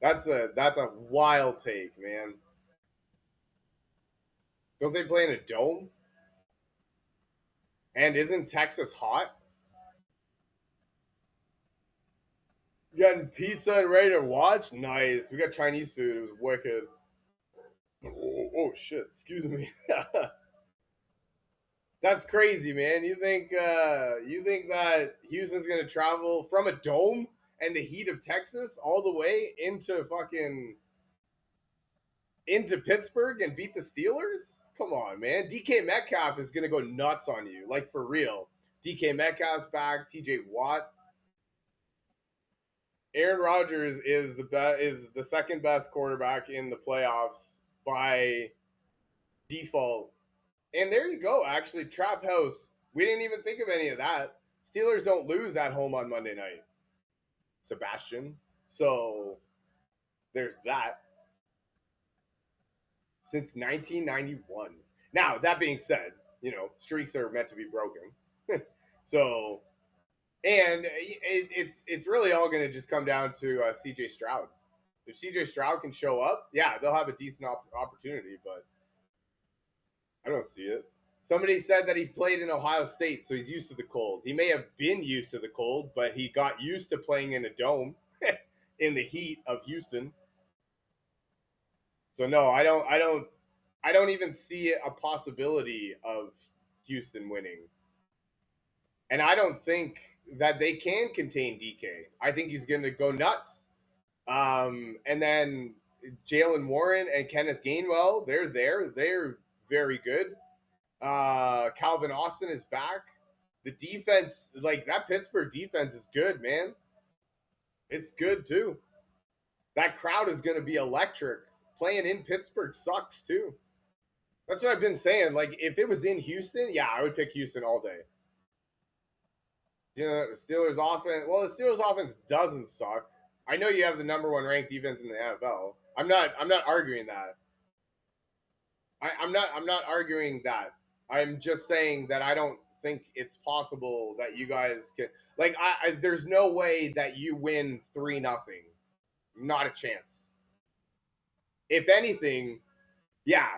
That's a wild take, man. Don't they play in a dome? And isn't Texas hot? Getting pizza and ready to watch? Nice. We got Chinese food. It was wicked. Oh shit, excuse me. That's crazy, man. You think that Houston's gonna travel from a dome and the heat of Texas all the way into Pittsburgh and beat the Steelers? Come on, man. DK Metcalf is gonna go nuts on you, like for real. DK Metcalf's back. TJ Watt. Aaron Rodgers is the second best quarterback in the playoffs by default. And there you go. Actually, Trap House. We didn't even think of any of that. Steelers don't lose at home on Monday night, Sebastian. So there's that since 1991. Now, that being said, streaks are meant to be broken. So, and it's really all going to just come down to CJ Stroud. If CJ Stroud can show up, yeah, they'll have a decent opportunity, but I don't see it. Somebody said that he played in Ohio State, so he's used to the cold. He may have been used to the cold, but he got used to playing in a dome in the heat of Houston. So no, I don't even see a possibility of Houston winning. And I don't think that they can contain DK. I think he's going to go nuts. And then Jalen Warren and Kenneth Gainwell, they're there. They're very good. Calvin Austin is back. The defense, like that Pittsburgh defense, is good, man. It's good too. That crowd is going to be electric. Playing in Pittsburgh sucks too. That's what I've been saying. Like, if it was in Houston, yeah, I would pick Houston all day. The Steelers offense. Well, the Steelers offense doesn't suck. I know you have the number one ranked defense in the NFL. I'm not arguing that. I'm not arguing that. I'm just saying that I don't think it's possible that you guys can, like, there's no way that you win 3-0. Not a chance. If anything, yeah.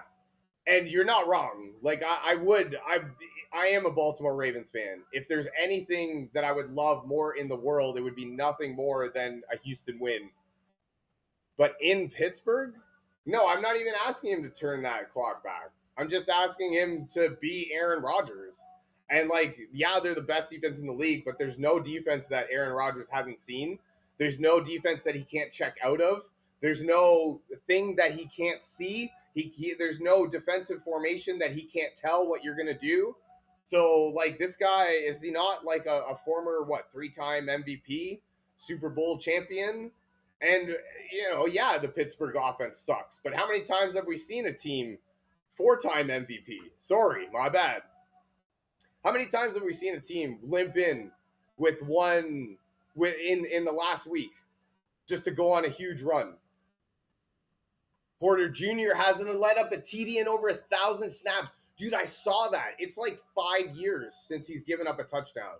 And you're not wrong. Like, I am a Baltimore Ravens fan. If there's anything that I would love more in the world, it would be nothing more than a Houston win. But in Pittsburgh, no, I'm not even asking him to turn that clock back. I'm just asking him to be Aaron Rodgers. And, like, yeah, they're the best defense in the league, but there's no defense that Aaron Rodgers hasn't seen. There's no defense that he can't check out of. There's no thing that he can't see. There's no defensive formation that he can't tell what you're going to do. So, like, this guy, is he not like a former, 3-time MVP, Super Bowl champion? And, yeah, the Pittsburgh offense sucks. But how many times have we seen a team 4-time MVP? Sorry, my bad. How many times have we seen a team limp in with one in the last week just to go on a huge run? Porter Jr. hasn't let up a TD in over 1,000 snaps. Dude, I saw that. It's like 5 years since he's given up a touchdown.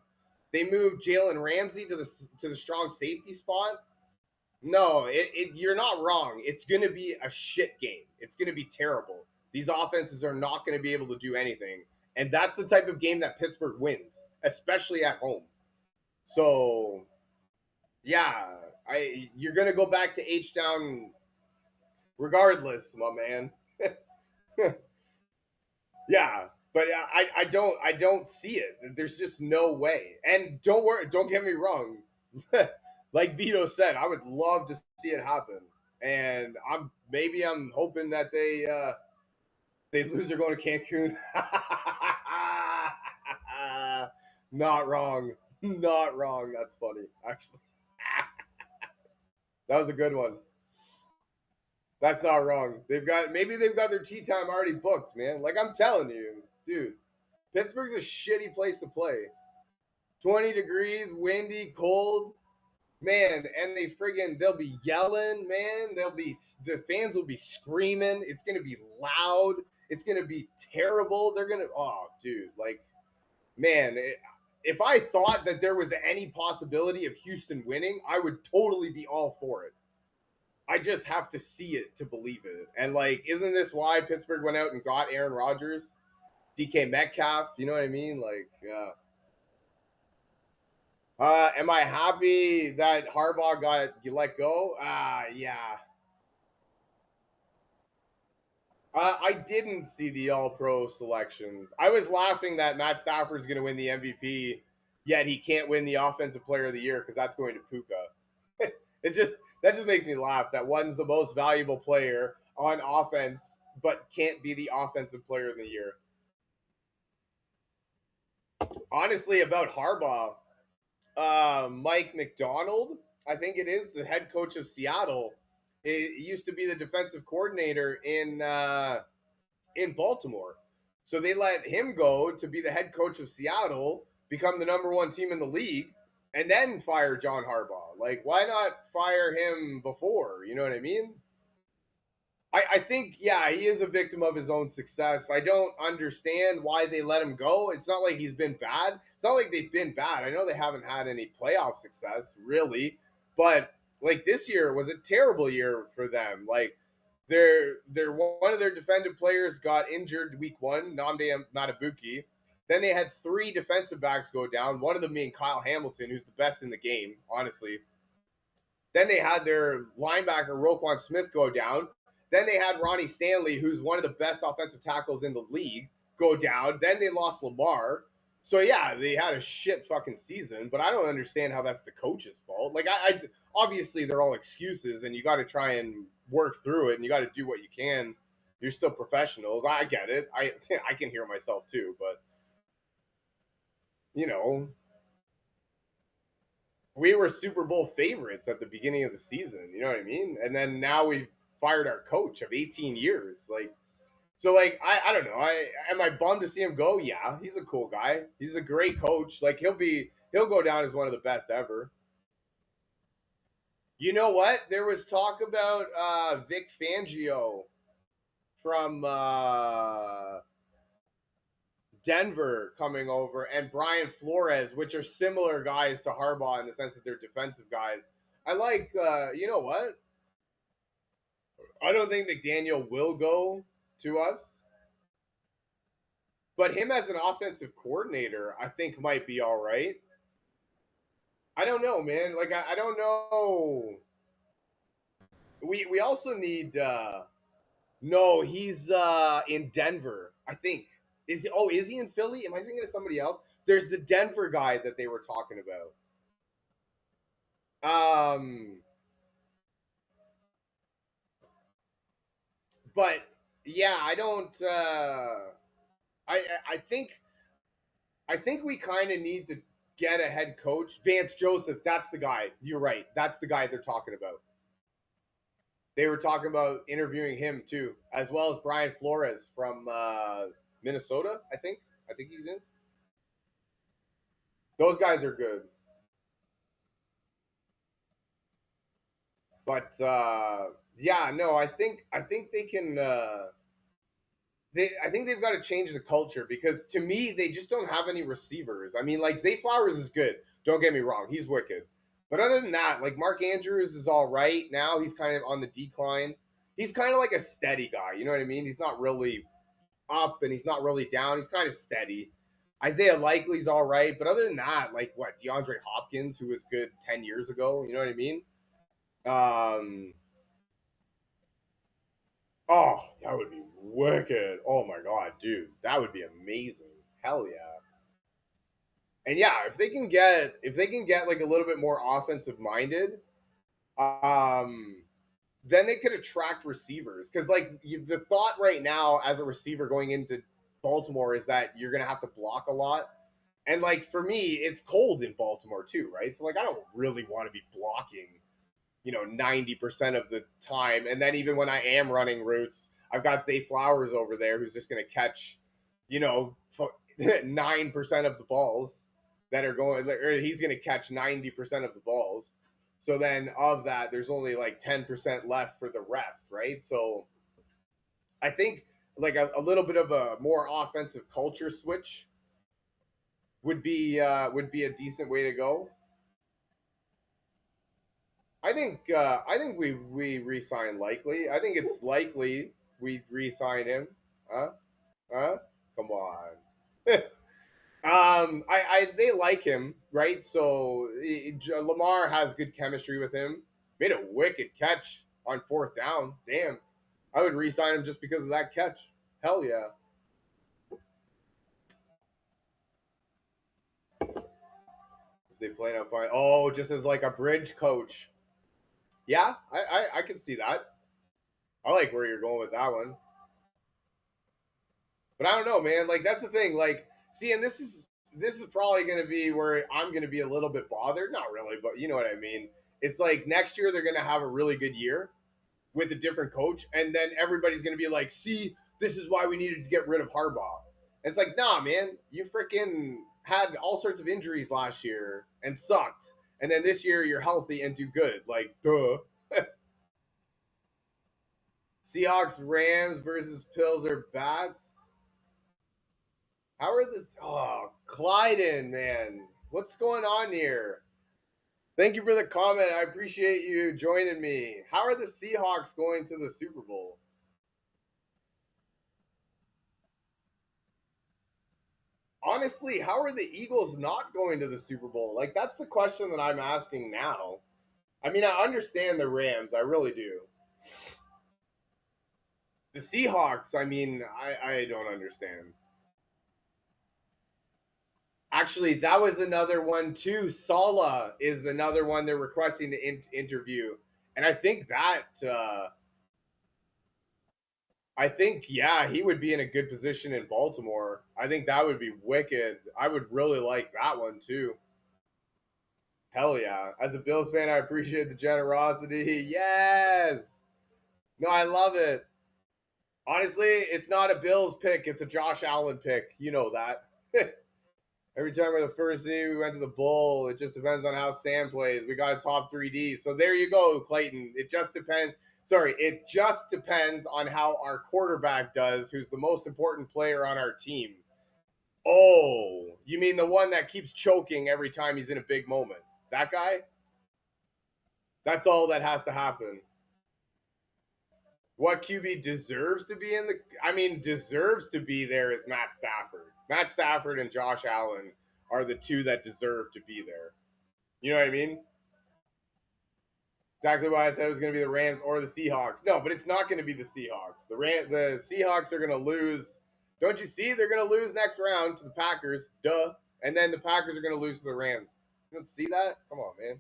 They moved Jalen Ramsey to the strong safety spot. No, you're not wrong. It's going to be a shit game. It's going to be terrible. These offenses are not going to be able to do anything. And that's the type of game that Pittsburgh wins, especially at home. So, yeah, you're going to go back to H-Town regardless, my man. Yeah, but I don't see it. There's just no way. And don't worry, don't get me wrong. Like Vito said, I would love to see it happen. And I'm hoping that they lose. They're going to Cancun. Not wrong. Not wrong. That's funny, actually. That was a good one. That's not wrong. Maybe they've got their tea time already booked, man. Like, I'm telling you, dude, Pittsburgh's a shitty place to play. 20 degrees, windy, cold, man, and they'll be yelling, man. The fans will be screaming. It's gonna be loud. It's gonna be terrible. Oh, dude, like, man. If I thought that there was any possibility of Houston winning, I would totally be all for it. I just have to see it to believe it. And, like, isn't this why Pittsburgh went out and got Aaron Rodgers, DK Metcalf? You know what I mean? Like, yeah. Am I happy that Harbaugh got let go? Yeah. I didn't see the All Pro selections. I was laughing that Matt Stafford's going to win the MVP, yet he can't win the Offensive Player of the Year because that's going to Puka. It's just that just makes me laugh. That one's the most valuable player on offense, but can't be the Offensive Player of the Year. Honestly, about Harbaugh, Mike McDonald, I think it is the head coach of Seattle. It used to be the defensive coordinator in Baltimore. So they let him go to be the head coach of Seattle, become the number one team in the league, and then fire John Harbaugh. Like, why not fire him before? You know what I mean? I think, yeah, he is a victim of his own success. I don't understand why they let him go. It's not like he's been bad. It's not like they've been bad. I know they haven't had any playoff success, really. But, like, this year was a terrible year for them. Like, they're one of their defensive players got injured week one, Nnamdi Matabuki. Then they had three defensive backs go down, one of them being Kyle Hamilton, who's the best in the game, honestly. Then they had their linebacker, Roquan Smith, go down. Then they had Ronnie Stanley, who's one of the best offensive tackles in the league, go down. Then they lost Lamar. So yeah, they had a shit fucking season, but I don't understand how that's the coach's fault. Like I obviously they're all excuses, and you got to try and work through it, and you got to do what you can. You're still professionals. I get it. I can hear myself too, but you know, we were Super Bowl favorites at the beginning of the season. You know what I mean? And then now we've fired our coach of 18 years. Like, so like I don't know. I am I bummed to see him go? Yeah, he's a cool guy. He's a great coach. Like he'll go down as one of the best ever. You know what? There was talk about Vic Fangio from Denver coming over and Brian Flores, which are similar guys to Harbaugh in the sense that they're defensive guys. I like, you know what? I don't think McDaniel will go to us, but him as an offensive coordinator, I think might be all right. I don't know, man. Like I don't know. We also need. No, he's in Denver. I think is he in Philly? Am I thinking of somebody else? There's the Denver guy that they were talking about. Um, but yeah, I don't. I think we kind of need to get a head coach. Vance Joseph, that's the guy. You're right. That's the guy they're talking about. They were talking about interviewing him too, as well as Brian Flores from Minnesota. I think he's in. Those guys are good, but yeah, no, I think they can. I think they've got to change the culture because to me they just don't have any receivers. I mean, like Zay Flowers is good. Don't get me wrong, he's wicked. But other than that, like Mark Andrews is all right now. He's kind of on the decline. He's kind of like a steady guy. You know what I mean? He's not really up and he's not really down. He's kind of steady. Isaiah Likely's all right, but other than that, like what DeAndre Hopkins, who was good 10 years ago. You know what I mean? Um, Oh, that would be wicked. Oh my god, dude. That would be amazing. Hell yeah. And yeah, if they can get like a little bit more offensive minded, um then they could attract receivers cuz the thought right now as a receiver going into Baltimore is that you're going to have to block a lot. And like for me, it's cold in Baltimore too, right? So like I don't really want to be blocking 90% of the time. And then even when I am running routes, I've got Zay Flowers over there who's just going to catch, 9% of the balls that are going, or he's going to catch 90% of the balls. So then of that, there's only like 10% left for the rest, right? So I think like a little bit of a more offensive culture switch would be a decent way to go. I think we re-sign Likely. I think it's likely we re-sign him. Huh? Huh? Come on. I they like him, right? So Lamar has good chemistry with him. Made a wicked catch on fourth down. Damn. I would re-sign him just because of that catch. Hell yeah. If they plan on fine. Oh, just as like a bridge coach. Yeah, I can see that. I like where you're going with that one. But I don't know, man. Like that's the thing. Like, see, and this is probably going to be where I'm going to be a little bit bothered. Not really, but you know what I mean. It's like next year they're going to have a really good year with a different coach, and then everybody's going to be like, "See, this is why we needed to get rid of Harbaugh." And it's like, nah, man, you freaking had all sorts of injuries last year and sucked, and then this year you're healthy and do good. Like, duh. Seahawks, Rams versus Pills or Bats. How are this? Oh, Clyden, man. What's going on here? Thank you for the comment. I appreciate you joining me. How are the Seahawks going to the Super Bowl? Honestly, how are the Eagles not going to the Super Bowl? Like, that's the question that I'm asking now. I mean, I understand the Rams. I really do. The Seahawks, I mean, I don't understand. Actually, that was another one too. Sala is another one they're requesting to interview, and I think yeah, he would be in a good position in Baltimore. I think that would be wicked. I would really like that one too. Hell yeah! As a Bills fan, I appreciate the generosity. Yes. No, I love it. Honestly, it's not a Bills pick; it's a Josh Allen pick. You know that. Every time we're the first seed, we went to the bowl. It just depends on how Sam plays. We got a top 3D. So there you go, Clayton. It just depends. Sorry, it just depends on how our quarterback does, who's the most important player on our team. Oh, you mean the one that keeps choking every time he's in a big moment? That guy? That's all that has to happen. What QB deserves to be in the I mean deserves to be there is Matt Stafford. Matt Stafford and Josh Allen are the two that deserve to be there. You know what I mean? Exactly why I said it was going to be the Rams or the Seahawks. No, but it's not going to be the Seahawks. The Seahawks are going to lose. Don't you see? They're going to lose next round to the Packers. Duh. And then the Packers are going to lose to the Rams. You don't see that? Come on, man.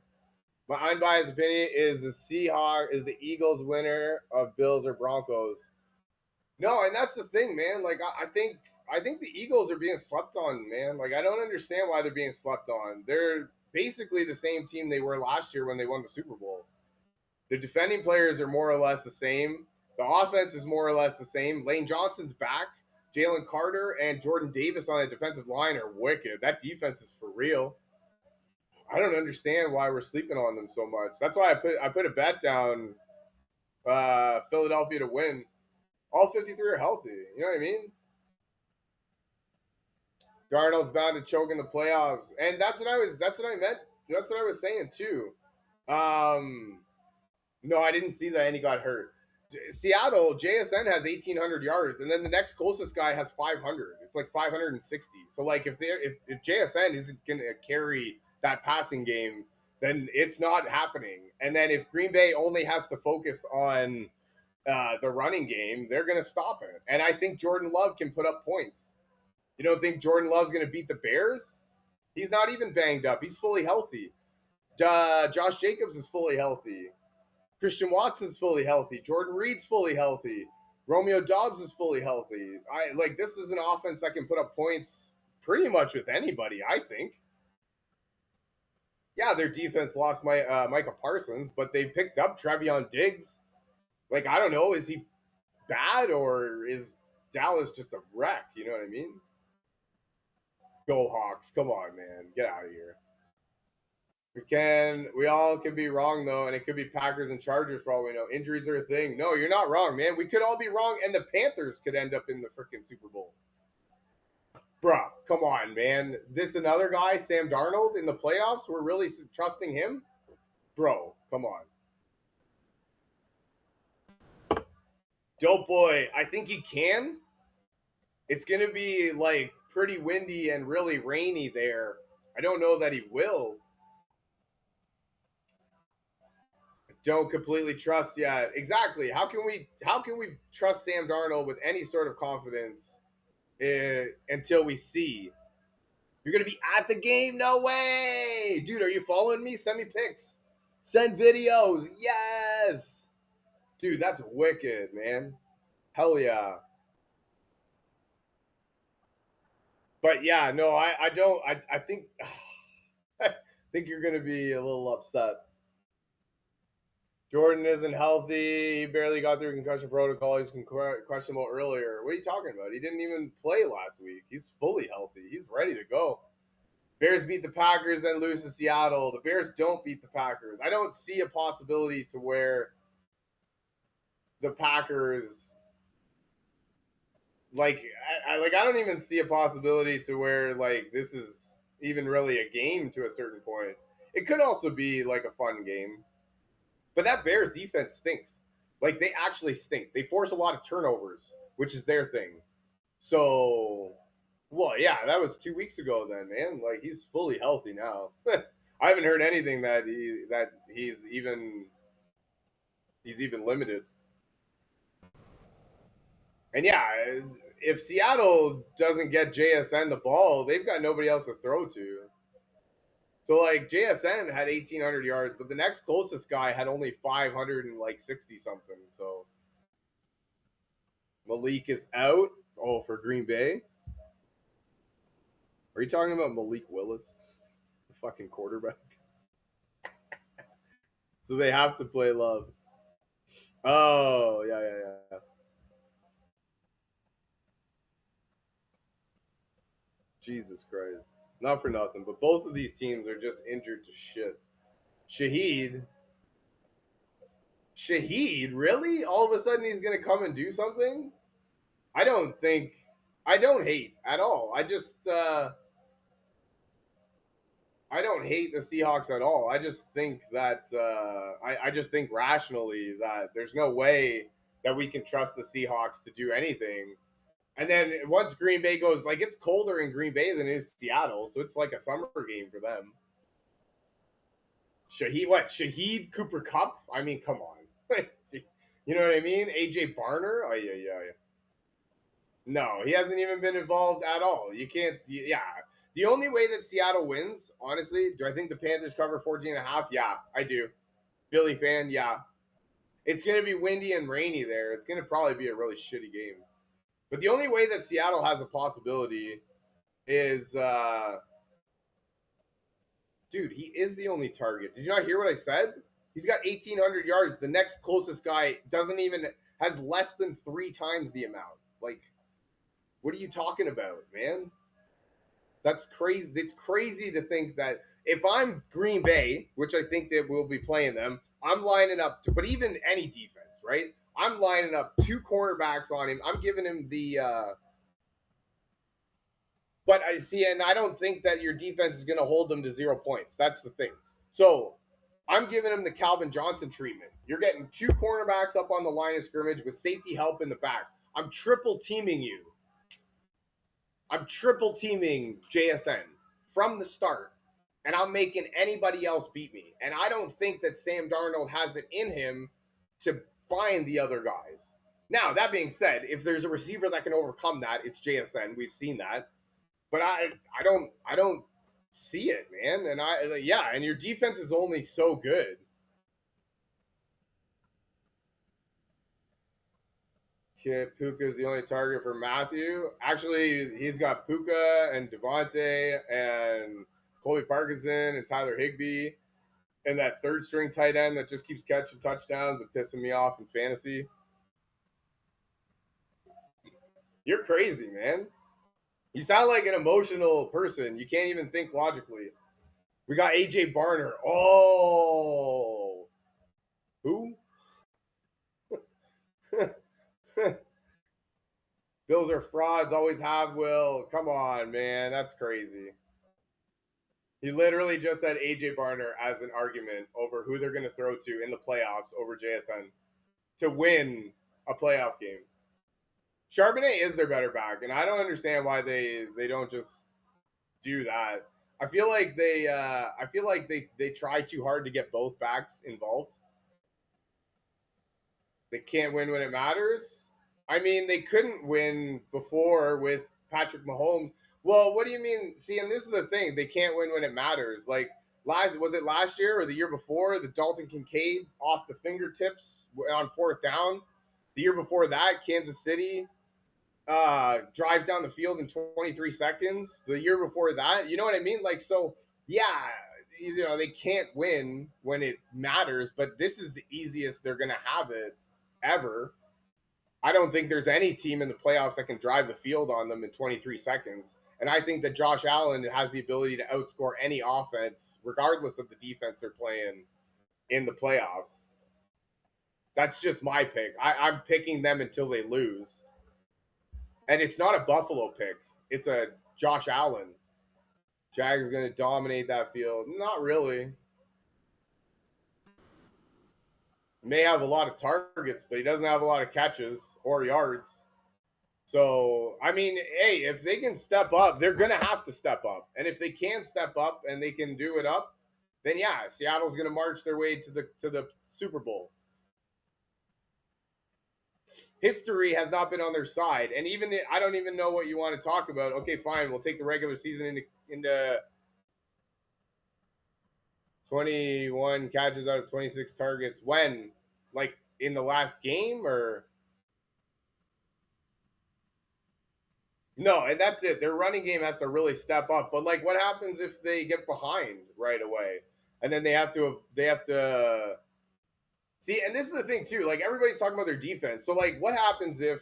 My unbiased opinion is the Eagles winner of Bills or Broncos. No, and that's the thing, man. Like I think the Eagles are being slept on, man. Like I don't understand why they're being slept on. They're basically the same team they were last year when they won the Super Bowl. The defending players are more or less the same. The offense is more or less the same. Lane Johnson's back. Jalen Carter and Jordan Davis on the defensive line are wicked. That defense is for real. I don't understand why we're sleeping on them so much. That's why I put a bet down Philadelphia to win. All 53 are healthy. You know what I mean? Darnold's bound to choke in the playoffs, and that's what I meant. That's what I was saying too. Um, no, I didn't see that, and he got hurt. Seattle JSN has 1,800 yards, and then the next closest guy has 500. It's like 560. So like if JSN isn't going to carry that passing game, then it's not happening. And then if Green Bay only has to focus on the running game, they're going to stop it. And I think Jordan Love can put up points. You don't think Jordan Love's going to beat the Bears? He's not even banged up. He's fully healthy. Josh Jacobs is fully healthy. Christian Watson's fully healthy. Jordan Reed's fully healthy. Romeo Dobbs is fully healthy. This is an offense that can put up points pretty much with anybody, I think. Yeah, their defense lost Micah Parsons, but they picked up Trevion Diggs. Like, I don't know, is he bad or is Dallas just a wreck? You know what I mean? Go Hawks. Come on, man. Get out of here. We all can be wrong though, and it could be Packers and Chargers for all we know. Injuries are a thing. No, you're not wrong, man. We could all be wrong, and the Panthers could end up in the freaking Super Bowl. Bruh, come on, man. This another guy, Sam Darnold, in the playoffs? We're really trusting him? Bro, come on. Dope boy, I think he can. It's going to be like pretty windy and really rainy there. I don't know that he will. don't completely trust yet. Exactly. How can we trust Sam Darnold with any sort of confidence until we see? You're gonna be at the game? No way, dude. Are you following me? Send me pics. Send videos. Yes, dude. That's wicked, man. Hell yeah. But yeah, no, I don't. I think I think you're gonna be a little upset. Jordan isn't healthy. He barely got through concussion protocol. He's questionable earlier. What are you talking about? He didn't even play last week. He's fully healthy. He's ready to go. Bears beat the Packers, then lose to Seattle. The Bears don't beat the Packers. I don't see a possibility to where the Packers I don't even see a possibility to where like this is even really a game to a certain point. It could also be like a fun game. But that Bears defense stinks. Like they actually stink. They force a lot of turnovers, which is their thing. So, well, yeah, that was 2 weeks ago. Then, man, like he's fully healthy now. I haven't heard anything that he's even limited. And yeah, if Seattle doesn't get JSN the ball, they've got nobody else to throw to. So like JSN had 1,800 yards, but the next closest guy had only 560 something. So Malik is out. Oh, for Green Bay. Are you talking about Malik Willis, the fucking quarterback? So they have to play Love. Oh, yeah, yeah, yeah. Jesus Christ. Not for nothing, but both of these teams are just injured to shit. Shaheed. Shaheed? Really? All of a sudden he's going to come and do something? I don't think. I don't hate at all. I don't hate the Seahawks at all. I just think that I just think rationally that there's no way that we can trust the Seahawks to do anything. And then once Green Bay goes, like it's colder in Green Bay than it is Seattle, so it's like a summer game for them. Shaheed, what? Shaheed Cooper Cup? I mean, come on. You know what I mean? AJ Barner? Oh yeah, yeah, yeah. No, he hasn't even been involved at all. You can't. Yeah, the only way that Seattle wins, honestly, do I think the Panthers cover 14 and a half? Yeah, I do. Philly fan, yeah. It's going to be windy and rainy there. It's going to probably be a really shitty game. But the only way that Seattle has a possibility is, dude, he is the only target. Did you not hear what I said? He's got 1,800 yards. The next closest guy doesn't even, has less than 3 times the amount. Like, what are you talking about, man? That's crazy. It's crazy to think that if I'm Green Bay, which I think that we'll be playing them, I'm lining up. But even any defense, right? I'm lining up 2 cornerbacks on him. I'm giving him the. But I see, and I don't think that your defense is going to hold them to 0 points. That's the thing. So I'm giving him the Calvin Johnson treatment. You're getting 2 cornerbacks up on the line of scrimmage with safety help in the back. I'm triple teaming you. I'm triple teaming JSN from the start, and I'm making anybody else beat me. And I don't think that Sam Darnold has it in him to find the other guys. Now, that being said, if there's a receiver that can overcome that, it's JSN. We've seen that. But I don't see it, man. And and your defense is only so good. Puka is the only target for Matthew. Actually, he's got Puka and Devontae and Colby Parkinson and Tyler Higbee and that third string tight end that just keeps catching touchdowns and pissing me off in fantasy. You're crazy, man. You sound like an emotional person. You can't even think logically. We got AJ Barner. Oh, who? Bills are frauds, always have will. Come on, man. That's crazy. He literally just said AJ Barner as an argument over who they're going to throw to in the playoffs over JSN to win a playoff game. Charbonnet is their better back, and I don't understand why they don't just do that. I feel like they try too hard to get both backs involved. They can't win when it matters. I mean, they couldn't win before with Patrick Mahomes. Well, what do you mean? See, and this is the thing: they can't win when it matters. Like last year or the year before? The Dalton Kincaid off the fingertips on fourth down. The year before that, Kansas City drives down the field in 23 seconds. The year before that, you know what I mean? Like, so yeah, they can't win when it matters, but this is the easiest they're gonna have it ever. I don't think there's any team in the playoffs that can drive the field on them in 23 seconds. And I think that Josh Allen has the ability to outscore any offense, regardless of the defense they're playing in the playoffs. That's just my pick. I'm picking them until they lose. And it's not a Buffalo pick. It's a Josh Allen. Jags is going to dominate that field. Not really. May have a lot of targets, but he doesn't have a lot of catches or yards. So, I mean, hey, if they can step up, they're going to have to step up. And if they can step up and they can do it up, then yeah, Seattle's going to march their way to the Super Bowl. History has not been on their side, and I don't even know what you want to talk about. Okay, fine, we'll take the regular season into 21 catches out of 26 targets. When, like in the last game, or no? And that's it. Their running game has to really step up. But like, what happens if they get behind right away, and then they have to see? And this is the thing too. Like everybody's talking about their defense. So like, what happens if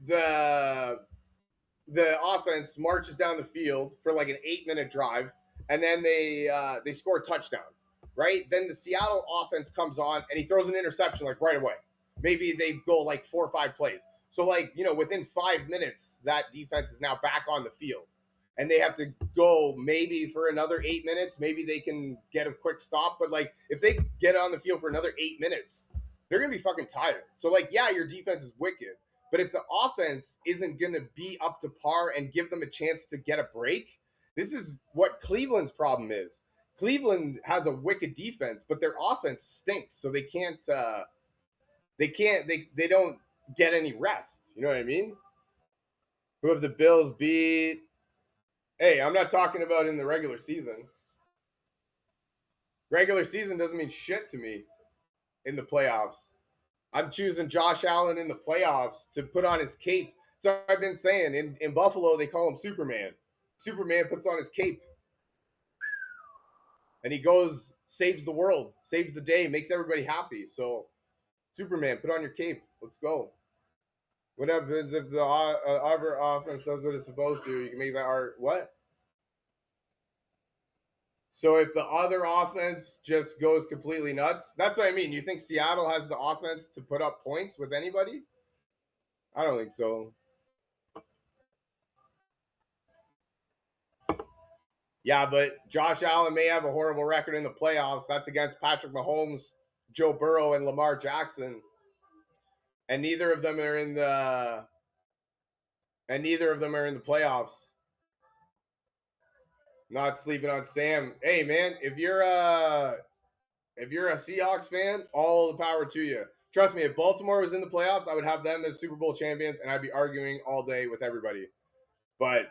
the offense marches down the field for like an 8-minute drive, and then they score a touchdown, right? Then the Seattle offense comes on and he throws an interception like right away. Maybe they go like 4 or 5 plays. So like, within 5 minutes, that defense is now back on the field. And they have to go maybe for another 8 minutes. Maybe they can get a quick stop. But like, if they get on the field for another 8 minutes, they're going to be fucking tired. So like, yeah, your defense is wicked. But if the offense isn't going to be up to par and give them a chance to get a break, this is what Cleveland's problem is. Cleveland has a wicked defense, but their offense stinks. So they don't get any rest. You know what I mean? Who have the Bills beat? Hey, I'm not talking about in the regular season. Regular season doesn't mean shit to me in the playoffs. I'm choosing Josh Allen in the playoffs to put on his cape. So I've been saying in Buffalo, they call him Superman. Superman puts on his cape and he goes, saves the world, saves the day, makes everybody happy. So Superman, put on your cape. Let's go. What happens if the other offense does what it's supposed to? You can make that art. What? So if the other offense just goes completely nuts, that's what I mean. You think Seattle has the offense to put up points with anybody? I don't think so. Yeah, but Josh Allen may have a horrible record in the playoffs. That's against Patrick Mahomes, Joe Burrow, and Lamar Jackson. And neither of them are in the playoffs. Not sleeping on Sam. Hey man, if you're a Seahawks fan, all the power to you. Trust me, if Baltimore was in the playoffs, I would have them as Super Bowl champions, and I'd be arguing all day with everybody. But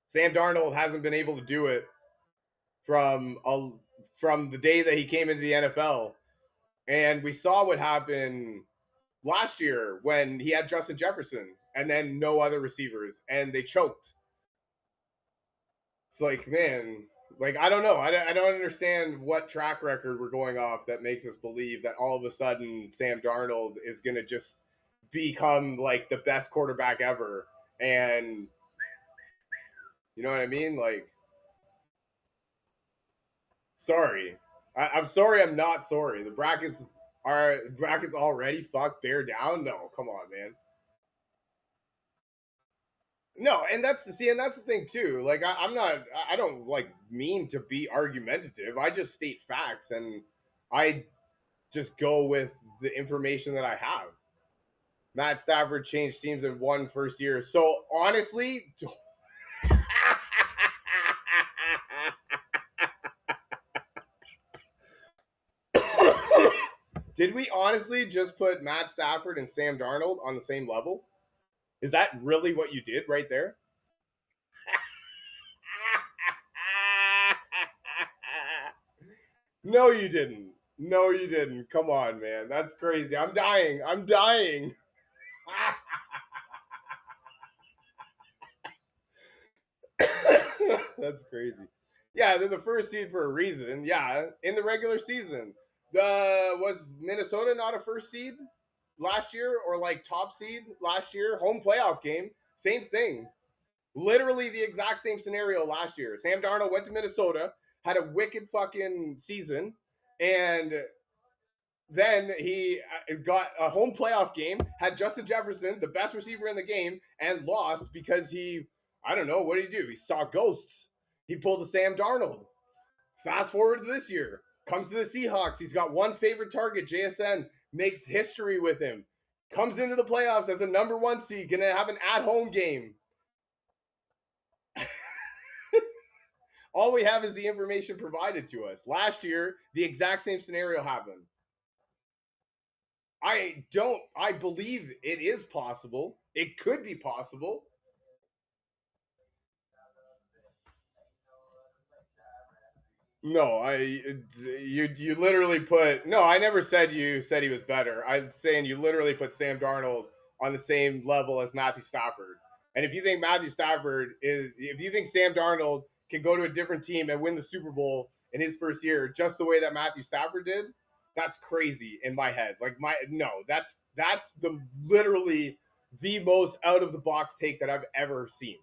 Sam Darnold hasn't been able to do it from the day that he came into the NFL. And we saw what happened last year when he had Justin Jefferson and then no other receivers, and they choked. It's like, man, like, I don't know. I don't understand what track record we're going off that makes us believe that all of a sudden Sam Darnold is going to just become like the best quarterback ever. And you know what I mean? Like, sorry. I'm sorry. I'm not sorry. The brackets already fucked. Bear down. No, come on, man. No, and that's the thing too. Like I don't like mean to be argumentative. I just state facts and I just go with the information that I have. Matt Stafford changed teams in one first year. So honestly, Did we honestly just put Matt Stafford and Sam Darnold on the same level? Is that really what you did right there? No, you didn't. No, you didn't. Come on, man. That's crazy. I'm dying. I'm dying. That's crazy. Yeah, they're the first seed for a reason. Yeah, in the regular season. Was Minnesota not a first seed last year or like top seed last year? Home playoff game, same thing. Literally the exact same scenario last year. Sam Darnold went to Minnesota, had a wicked fucking season, and then he got a home playoff game, had Justin Jefferson, the best receiver in the game, and lost because I don't know, what did he do? He saw ghosts. He pulled a Sam Darnold. Fast forward to this year, comes to the Seahawks. He's got one favorite target, JSN, makes history with him. Comes into the playoffs as a number one seed, gonna have an at-home game. All we have is the information provided to us. Last year, the exact same scenario happened. I believe it is possible. It could be possible. No, you literally put no. I never said you said he was better. I'm saying you literally put Sam Darnold on the same level as Matthew Stafford. And if you think if you think Sam Darnold can go to a different team and win the Super Bowl in his first year, just the way that Matthew Stafford did, that's crazy in my head. Like that's the literally the most out of the box take that I've ever seen.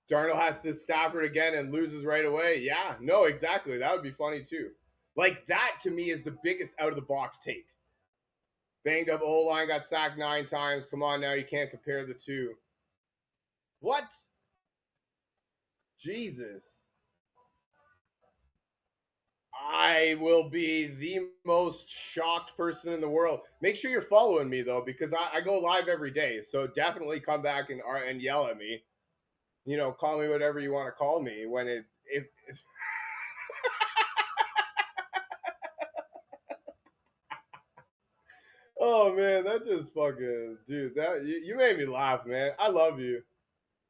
Darnold has to Stafford again and loses right away. Yeah, no, exactly. That would be funny too. Like that to me is the biggest out of the box take. Banged up O line, got sacked 9 times. Come on now, you can't compare the two. What? Jesus. I will be the most shocked person in the world. Make sure you're following me though, because I go live every day. So definitely come back and yell at me. You know, call me whatever you want to call me when if oh man, that just fucking dude. That you made me laugh, man. I love you.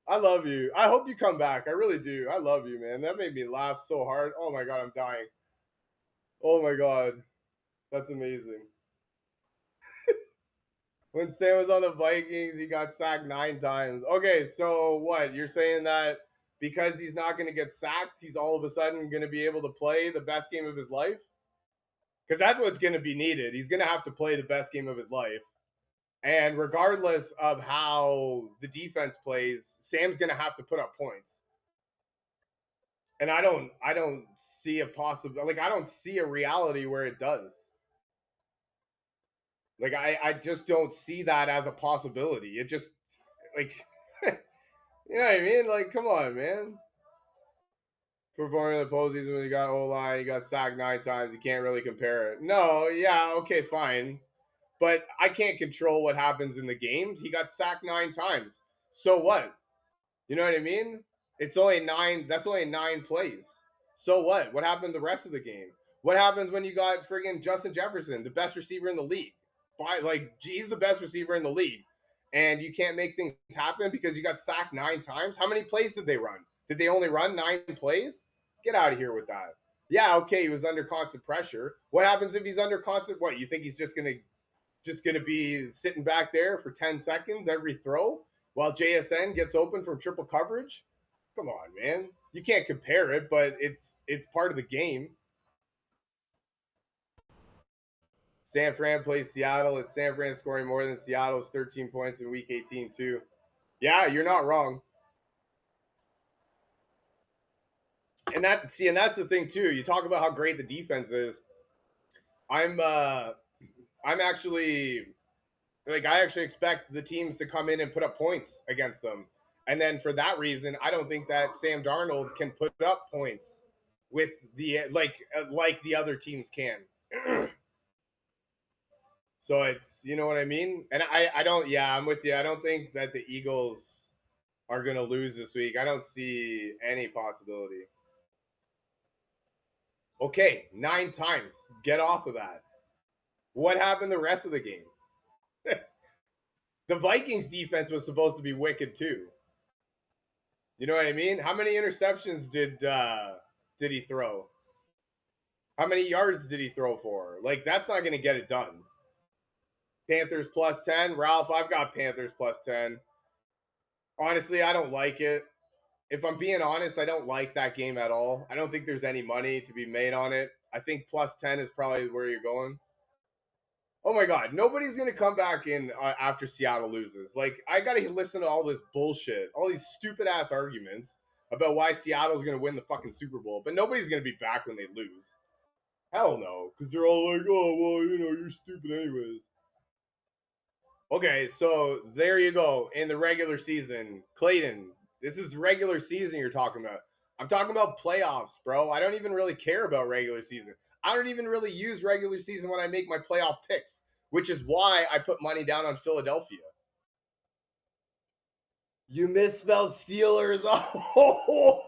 I love you. I hope you come back. I really do. I love you, man. That made me laugh so hard. Oh my god, I'm dying. Oh my god, that's amazing. When Sam was on the Vikings, he got sacked 9 times. Okay, so what? You're saying that because he's not going to get sacked, he's all of a sudden going to be able to play the best game of his life? Because that's what's going to be needed. He's going to have to play the best game of his life. And regardless of how the defense plays, Sam's going to have to put up points. And I don't see a possible, like I don't see a reality where it does. Like I just don't see that as a possibility. It just like you know what I mean? Like come on, man. Performing in the postseason when you got O line, you got sacked 9 times. You can't really compare it. No, yeah, okay, fine. But I can't control what happens in the game. He got sacked 9 times. So what? You know what I mean? It's only 9. That's only 9 plays. So what? What happened the rest of the game? What happens when you got friggin' Justin Jefferson, the best receiver in the league? He's the best receiver in the league, and you can't make things happen because you got sacked 9 times. How many plays did they run? Did they only run 9 plays? Get out of here with that. Yeah, okay, he was under constant pressure. What happens if he's under constant? What you think he's just gonna be sitting back there for 10 seconds every throw while JSN gets open from triple coverage? Come on, man. You can't compare it, but it's part of the game. San Fran plays Seattle. It's San Fran scoring more than Seattle's 13 points in Week 18 too. Yeah, you're not wrong. And that's the thing too. You talk about how great the defense is. I'm actually I actually expect the teams to come in and put up points against them. And then for that reason, I don't think that Sam Darnold can put up points with the like the other teams can. So it's you know what I mean? And I don't I'm with you. I don't think that the Eagles are gonna lose this week. I don't see any possibility. Okay, 9 times. Get off of that. What happened the rest of the game? The Vikings defense was supposed to be wicked too. You know what I mean? How many interceptions did he throw? How many yards did he throw for? Like, that's not going to get it done. Panthers plus 10. Ralph, I've got Panthers plus 10. Honestly, I don't like it. If I'm being honest, I don't like that game at all. I don't think there's any money to be made on it. I think plus 10 is probably where you're going. Oh my God, nobody's going to come back in after Seattle loses. Like, I got to listen to all this bullshit, all these stupid ass arguments about why Seattle's going to win the fucking Super Bowl, but nobody's going to be back when they lose. Hell no, because they're all like, oh, well, you know, you're stupid anyways. Okay, so there you go. In the regular season, Clayton, this is regular season you're talking about. I'm talking about playoffs, bro. I don't even really care about regular season. I don't even really use regular season when I make my playoff picks, which is why I put money down on Philadelphia. You misspelled Steelers. Oh,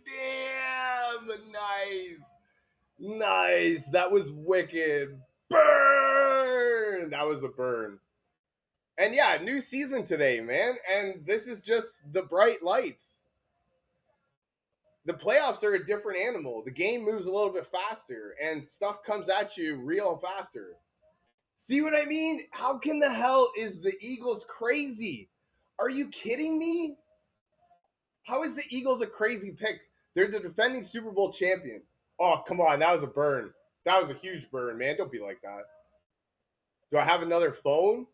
damn. Nice. Nice. That was wicked. Burn. That was a burn. And yeah, new season today, man. And this is just the bright lights. The playoffs are a different animal. The game moves a little bit faster and stuff comes at you real faster. See what I mean? How can the hell is the Eagles crazy? Are you kidding me? How is the Eagles a crazy pick? They're the defending Super Bowl champion. Oh, come on. That was a burn. That was a huge burn, man. Don't be like that. Do I have another phone?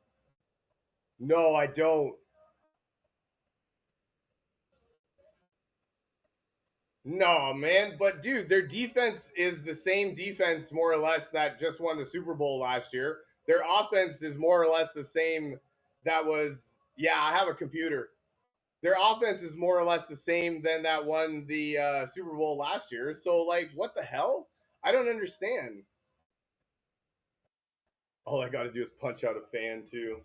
No, I don't. No, man. But, dude, their defense is the same defense, more or less, that just won the Super Bowl last year. Their offense is more or less the same that was. Yeah, I have a computer. Their offense is more or less the same than that won the Super Bowl last year. So, like, what the hell? I don't understand. All I got to do is punch out a fan, too.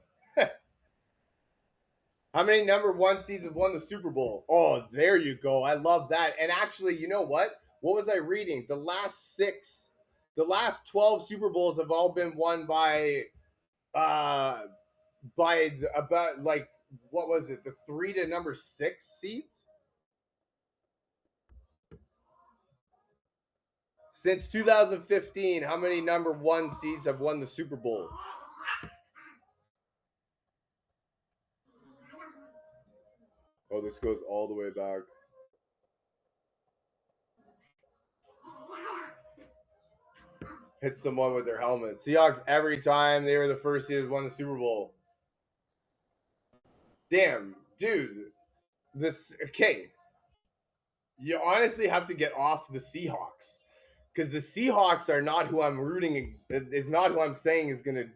How many number one seeds have won the Super Bowl? Oh, there you go. I love that. And actually, you know what? What was I reading? The last 12 Super Bowls have all been won about like what was it? The 3 to number 6 seeds? Since 2015, how many number 1 seeds have won the Super Bowl? Oh, this goes all the way back. Hit someone with their helmet. Seahawks every time they were the first seed won the Super Bowl. Damn, dude. This okay. You honestly have to get off the Seahawks because the Seahawks are not who I'm rooting. Is not who I'm saying is going to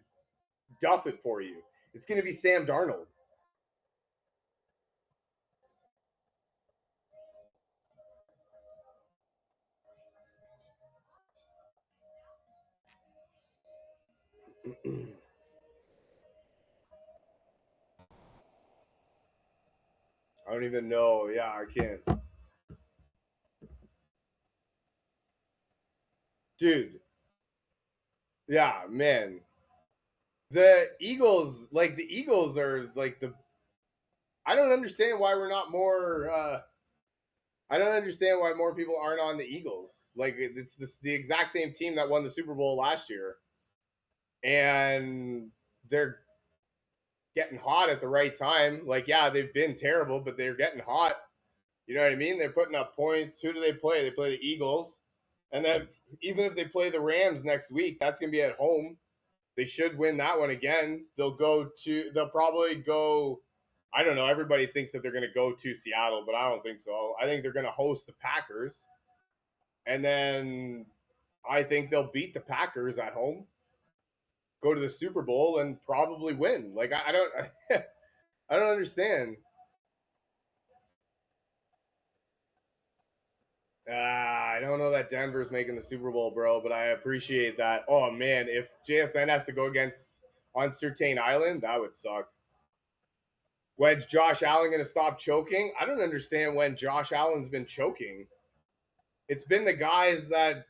duff it for you. It's going to be Sam Darnold. I don't even know. Yeah, I can't. Dude. Yeah, man. The Eagles are like the I don't understand why we're not more I don't understand why more people aren't on the Eagles. Like it's the exact same team that won the Super Bowl last year. And they're getting hot at the right time. Like, yeah, they've been terrible, but they're getting hot. You know what I mean? They're putting up points. Who do they play? They play the Eagles. And then even if they play the Rams next week, that's going to be at home. They should win that one again. They'll probably go, I don't know. Everybody thinks that they're going to go to Seattle, but I don't think so. I think they're going to host the Packers. And then I think they'll beat the Packers at home, go to the Super Bowl, and probably win. Like, I don't, I don't understand. I don't know that Denver's making the Super Bowl, bro, but I appreciate that. Oh man, if JSN has to go against on Certain Island, that would suck. When's Josh Allen gonna stop choking? I don't understand when Josh Allen's been choking. It's been the guys that,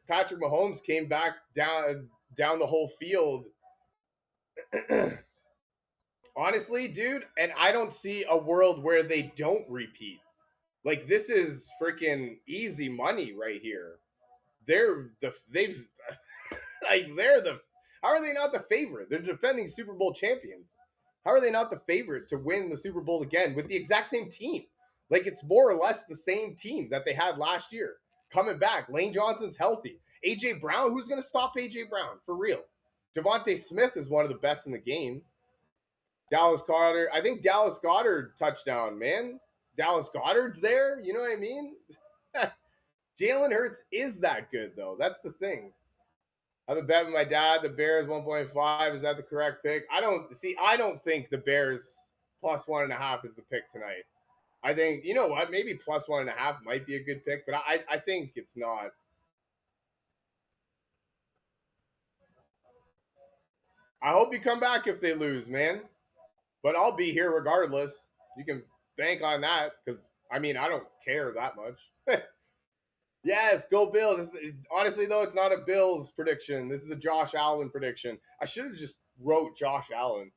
Patrick Mahomes came back down the whole field. Honestly, dude, and I don't see a world where they don't repeat. Like, this is freaking easy money right here. They've they're the how are they not the favorite? They're defending Super Bowl champions. How are they not the favorite to win the Super Bowl again with the exact same team? Like, it's more or less the same team that they had last year. Coming back. Lane Johnson's healthy. AJ Brown, who's gonna stop AJ Brown? For real. Devontae Smith is one of the best in the game. Dallas Goddard. I think Dallas Goddard touchdown, man. Dallas Goddard's there. You know what I mean? Jalen Hurts is that good, though. That's the thing. I have a bet with my dad. The Bears 1.5. Is that the correct pick? I don't think the Bears plus 1.5 is the pick tonight. I think, you know what? Maybe plus 1.5 might be a good pick, but I think it's not. I hope you come back if they lose, man. But I'll be here regardless. You can bank on that because, I don't care that much. Yes, go Bills. Honestly, though, it's not a Bills prediction. This is a Josh Allen prediction. I should have just wrote Josh Allen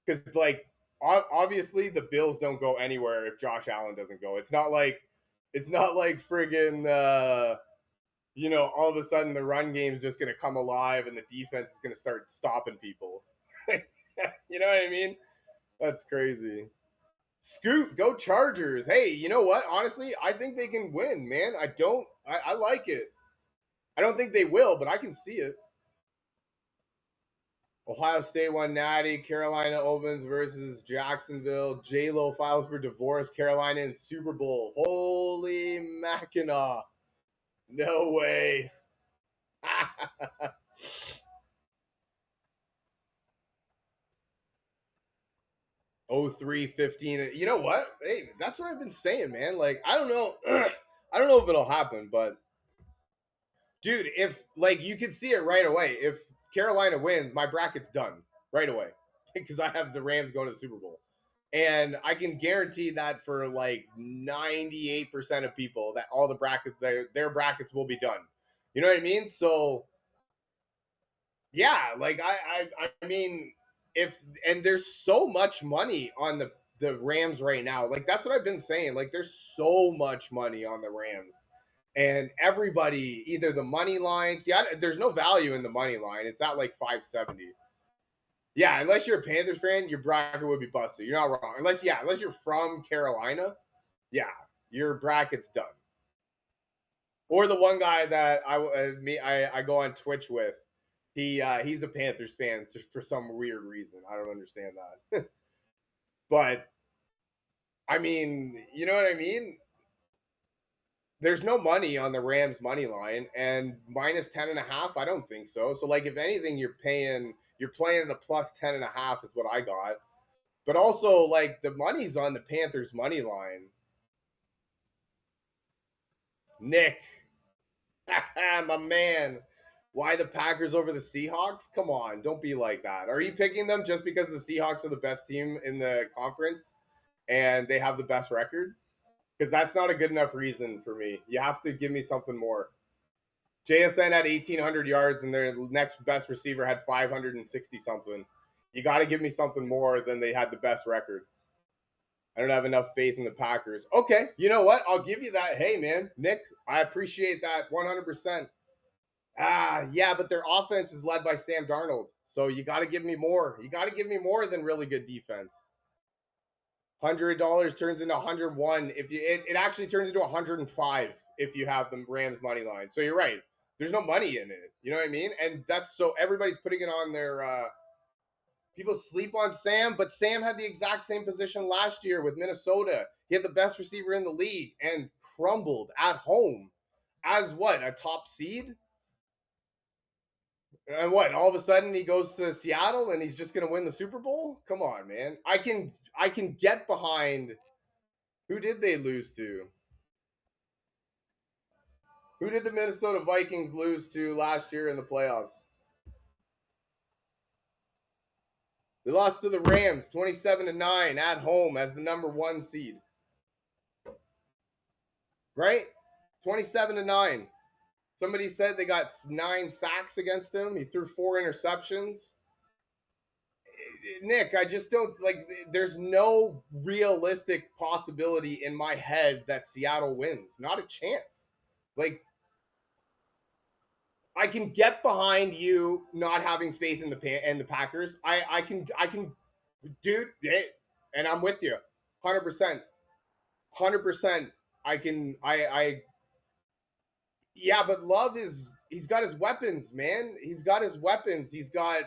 because, like, obviously the Bills don't go anywhere if Josh Allen doesn't go. It's not like friggin' all of a sudden the run game is just gonna come alive and the defense is gonna start stopping people. You know what I mean? That's crazy. Scoot, go Chargers. Hey, you know what? Honestly, I think they can win, man. I like it. I don't think they will, but I can see it. Ohio State won Natty. Carolina opens versus Jacksonville. J-Lo files for divorce. Carolina in Super Bowl. Holy Mackinac. No way. 03-15. You know what? Hey, that's what I've been saying, man. Like, I don't know. I don't know if it'll happen, but dude, if like you can see it right away. If Carolina wins, my bracket's done right away because I have the Rams going to the Super Bowl. And I can guarantee that for like 98% of people that all the brackets their brackets will be done. You know what I mean? So yeah, like I mean, if and there's so much money on the Rams right now. Like, that's what I've been saying. Like, there's so much money on the Rams. And everybody, either the money line, there's no value in the money line. It's at like 570. Yeah, unless you're a Panthers fan, your bracket would be busted. You're not wrong. Unless you're from Carolina, yeah, your bracket's done. Or the one guy that I go on Twitch with, he's a Panthers fan for some weird reason. I don't understand that. But I mean, you know what I mean? There's no money on the Rams money line, and minus 10.5. I don't think so. So, like, if anything, you're playing the plus 10.5 is what I got. But also, like, the money's on the Panthers money line. Nick, my man. Why the Packers over the Seahawks? Come on, don't be like that. Are you picking them just because the Seahawks are the best team in the conference and they have the best record? Because that's not a good enough reason for me. You have to give me something more. JSN had 1,800 yards, and their next best receiver had 560 something. You got to give me something more than they had the best record. I don't have enough faith in the Packers. Okay, you know what? I'll give you that. Hey, man, Nick, I appreciate that 100%. Yeah, but their offense is led by Sam Darnold. So you got to give me more. You got to give me more than really good defense. $100 turns into 101. If it actually turns into 105 if you have the Rams money line. So you're right. There's no money in it. You know what I mean? And that's so everybody's putting it on their people sleep on Sam, but Sam had the exact same position last year with Minnesota. He had the best receiver in the league and crumbled at home as what? A top seed? And what? All of a sudden he goes to Seattle and he's just going to win the Super Bowl? Come on, man. I can get behind. Who did they lose to? Who did the Minnesota Vikings lose to last year in the playoffs? They lost to the Rams 27-9 at home as the number 1 seed. Right? 27-9. Somebody said they got 9 sacks against him. He threw 4 interceptions. Nick, I just don't like. There's no realistic possibility in my head that Seattle wins. Not a chance. Like, I can get behind you not having faith in the Packers. I can, dude. And I'm with you, 100%, 100%. I Yeah, but Love he's got his weapons, man. He's got his weapons. He's got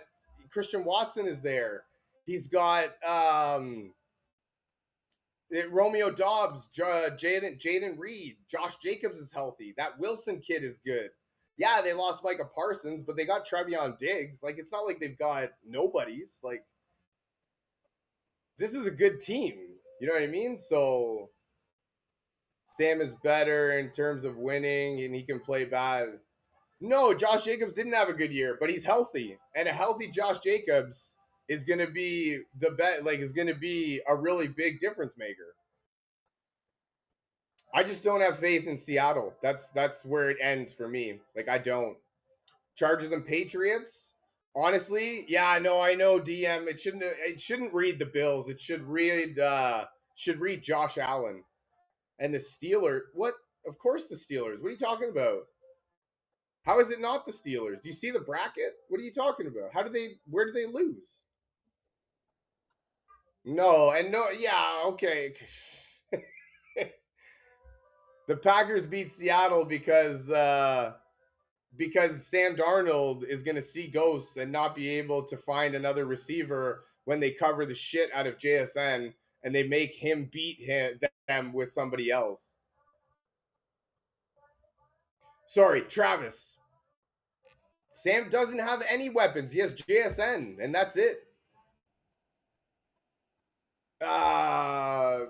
Christian Watson is there. He's got Romeo Dobbs, Jaden Reed, Josh Jacobs is healthy. That Wilson kid is good. Yeah, they lost Micah Parsons, but they got Trevion Diggs. Like, it's not like they've got nobodies. Like, this is a good team. You know what I mean? So Sam is better in terms of winning, and he can play bad. No, Josh Jacobs didn't have a good year, but he's healthy, and a healthy Josh Jacobs is going to be the bet. Like, is going to be a really big difference maker. I just don't have faith in Seattle. That's where it ends for me. Like, I don't. Chargers and Patriots. Honestly, yeah, I know DM. It shouldn't read the Bills. It should read Josh Allen. And the Steelers. What? Of course the Steelers. What are you talking about? How is it not the Steelers? Do you see the bracket? What are you talking about? Where do they lose? No, and no, yeah, okay. The Packers beat Seattle because Sam Darnold is going to see ghosts and not be able to find another receiver when they cover the shit out of JSN and they make him beat them with somebody else. Sorry, Travis. Sam doesn't have any weapons. He has JSN, and that's it. I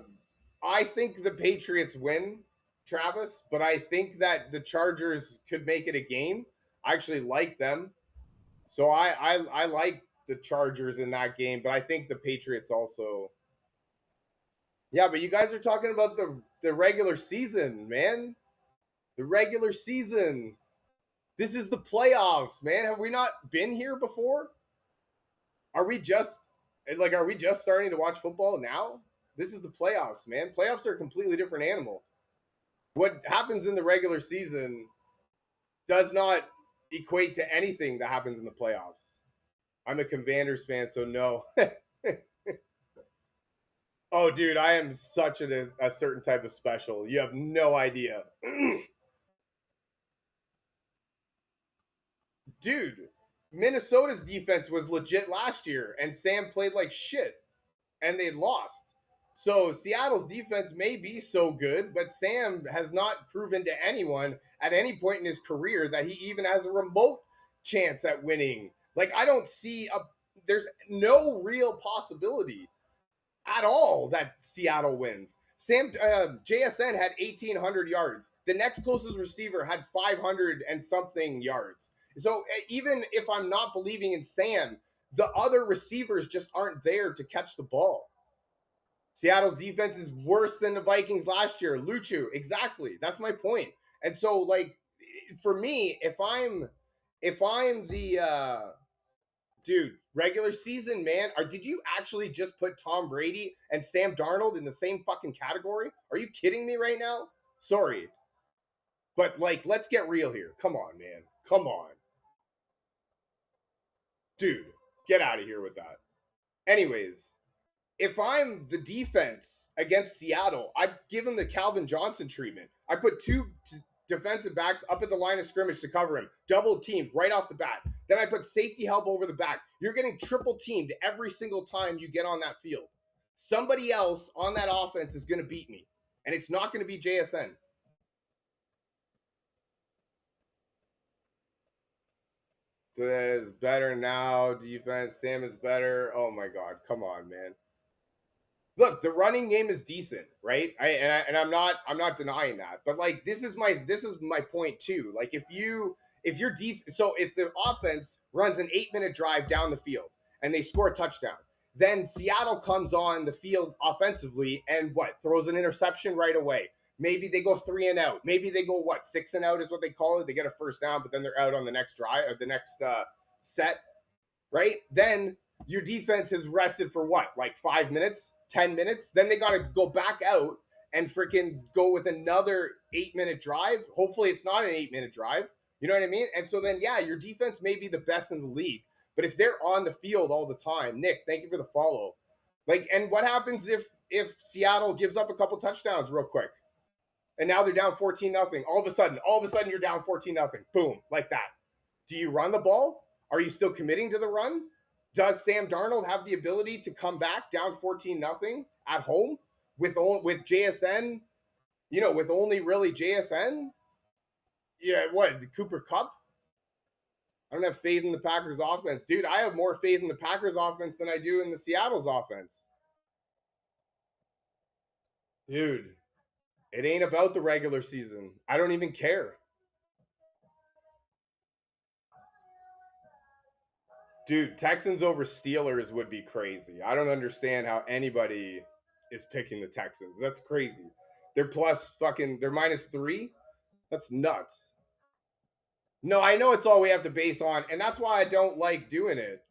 think the Patriots win, Travis, but I think that the Chargers could make it a game. I actually like them. So I like the Chargers in that game, but I think the Patriots also. Yeah, but you guys are talking about the regular season, man. The regular season. This is the playoffs, man. Have we not been here before? Are we just starting to watch football now? This is the playoffs, man. Playoffs are a completely different animal. What happens in the regular season does not equate to anything that happens in the playoffs. I'm a Commanders fan, so no. Oh, dude, I am such a certain type of special. You have no idea. Dude, Minnesota's defense was legit last year, and Sam played like shit, and they lost. So Seattle's defense may be so good, but Sam has not proven to anyone at any point in his career that he even has a remote chance at winning. Like, I don't see there's no real possibility at all that Seattle wins. JSN had 1,800 yards. The next closest receiver had 500 and something yards. So even if I'm not believing in Sam, the other receivers just aren't there to catch the ball. Seattle's defense is worse than the Vikings last year. Luchu, exactly. That's my point. And so, like, for me, if I'm the dude, regular season, man, did you actually just put Tom Brady and Sam Darnold in the same fucking category? Are you kidding me right now? Sorry. But, like, let's get real here. Come on, man. Come on. Dude, get out of here with that. Anyways, if I'm the defense against Seattle, I'd give him the Calvin Johnson treatment. I put 2 defensive backs up at the line of scrimmage to cover him, double teamed right off the bat. Then I put safety help over the back. You're getting triple teamed every single time you get on that field. Somebody else on that offense is going to beat me, and it's not going to be JSN. Is better now. Defense, Sam is better. Oh my God, come on, man. Look, the running game is decent, right? I'm not denying that. But like, this is my point too. Like, if the offense runs an 8-minute drive down the field and they score a touchdown, then Seattle comes on the field offensively and throws an interception right away. Maybe they go 3-and-out. Maybe they go what, 6-and-out is what they call it. They get a first down, but then they're out on the next drive or the next set, right? Then your defense has rested for what, like 5 minutes, 10 minutes? Then they got to go back out and freaking go with another 8-minute drive. Hopefully, it's not an 8-minute drive. You know what I mean? And so then, yeah, your defense may be the best in the league, but if they're on the field all the time, Nick, thank you for the follow. Like, and what happens if Seattle gives up a couple touchdowns real quick, and now they're down 14-0? All of a sudden, you're down 14-0. Boom, like that. Do you run the ball? Are you still committing to the run? Does Sam Darnold have the ability to come back down 14-0 at home with JSN? You know, with only really JSN. Yeah, what, Cooper Kupp? I don't have faith in the Packers offense. Dude, I have more faith in the Packers offense than I do in the Seattle's offense. Dude, it ain't about the regular season. I don't even care. Dude, Texans over Steelers would be crazy. I don't understand how anybody is picking the Texans. That's crazy. They're they're -3. That's nuts. No, I know it's all we have to base on, and that's why I don't like doing it.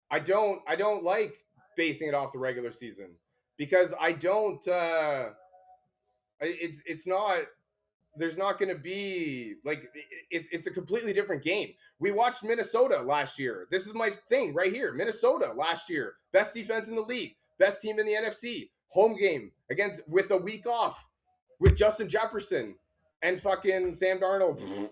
I don't like basing it off the regular season because I don't. It's not. There's not going to be like it's a completely different game. We watched Minnesota last year. This is my thing right here. Minnesota last year, best defense in the league, best team in the NFC, home game against with a week off with Justin Jefferson and fucking Sam Darnold.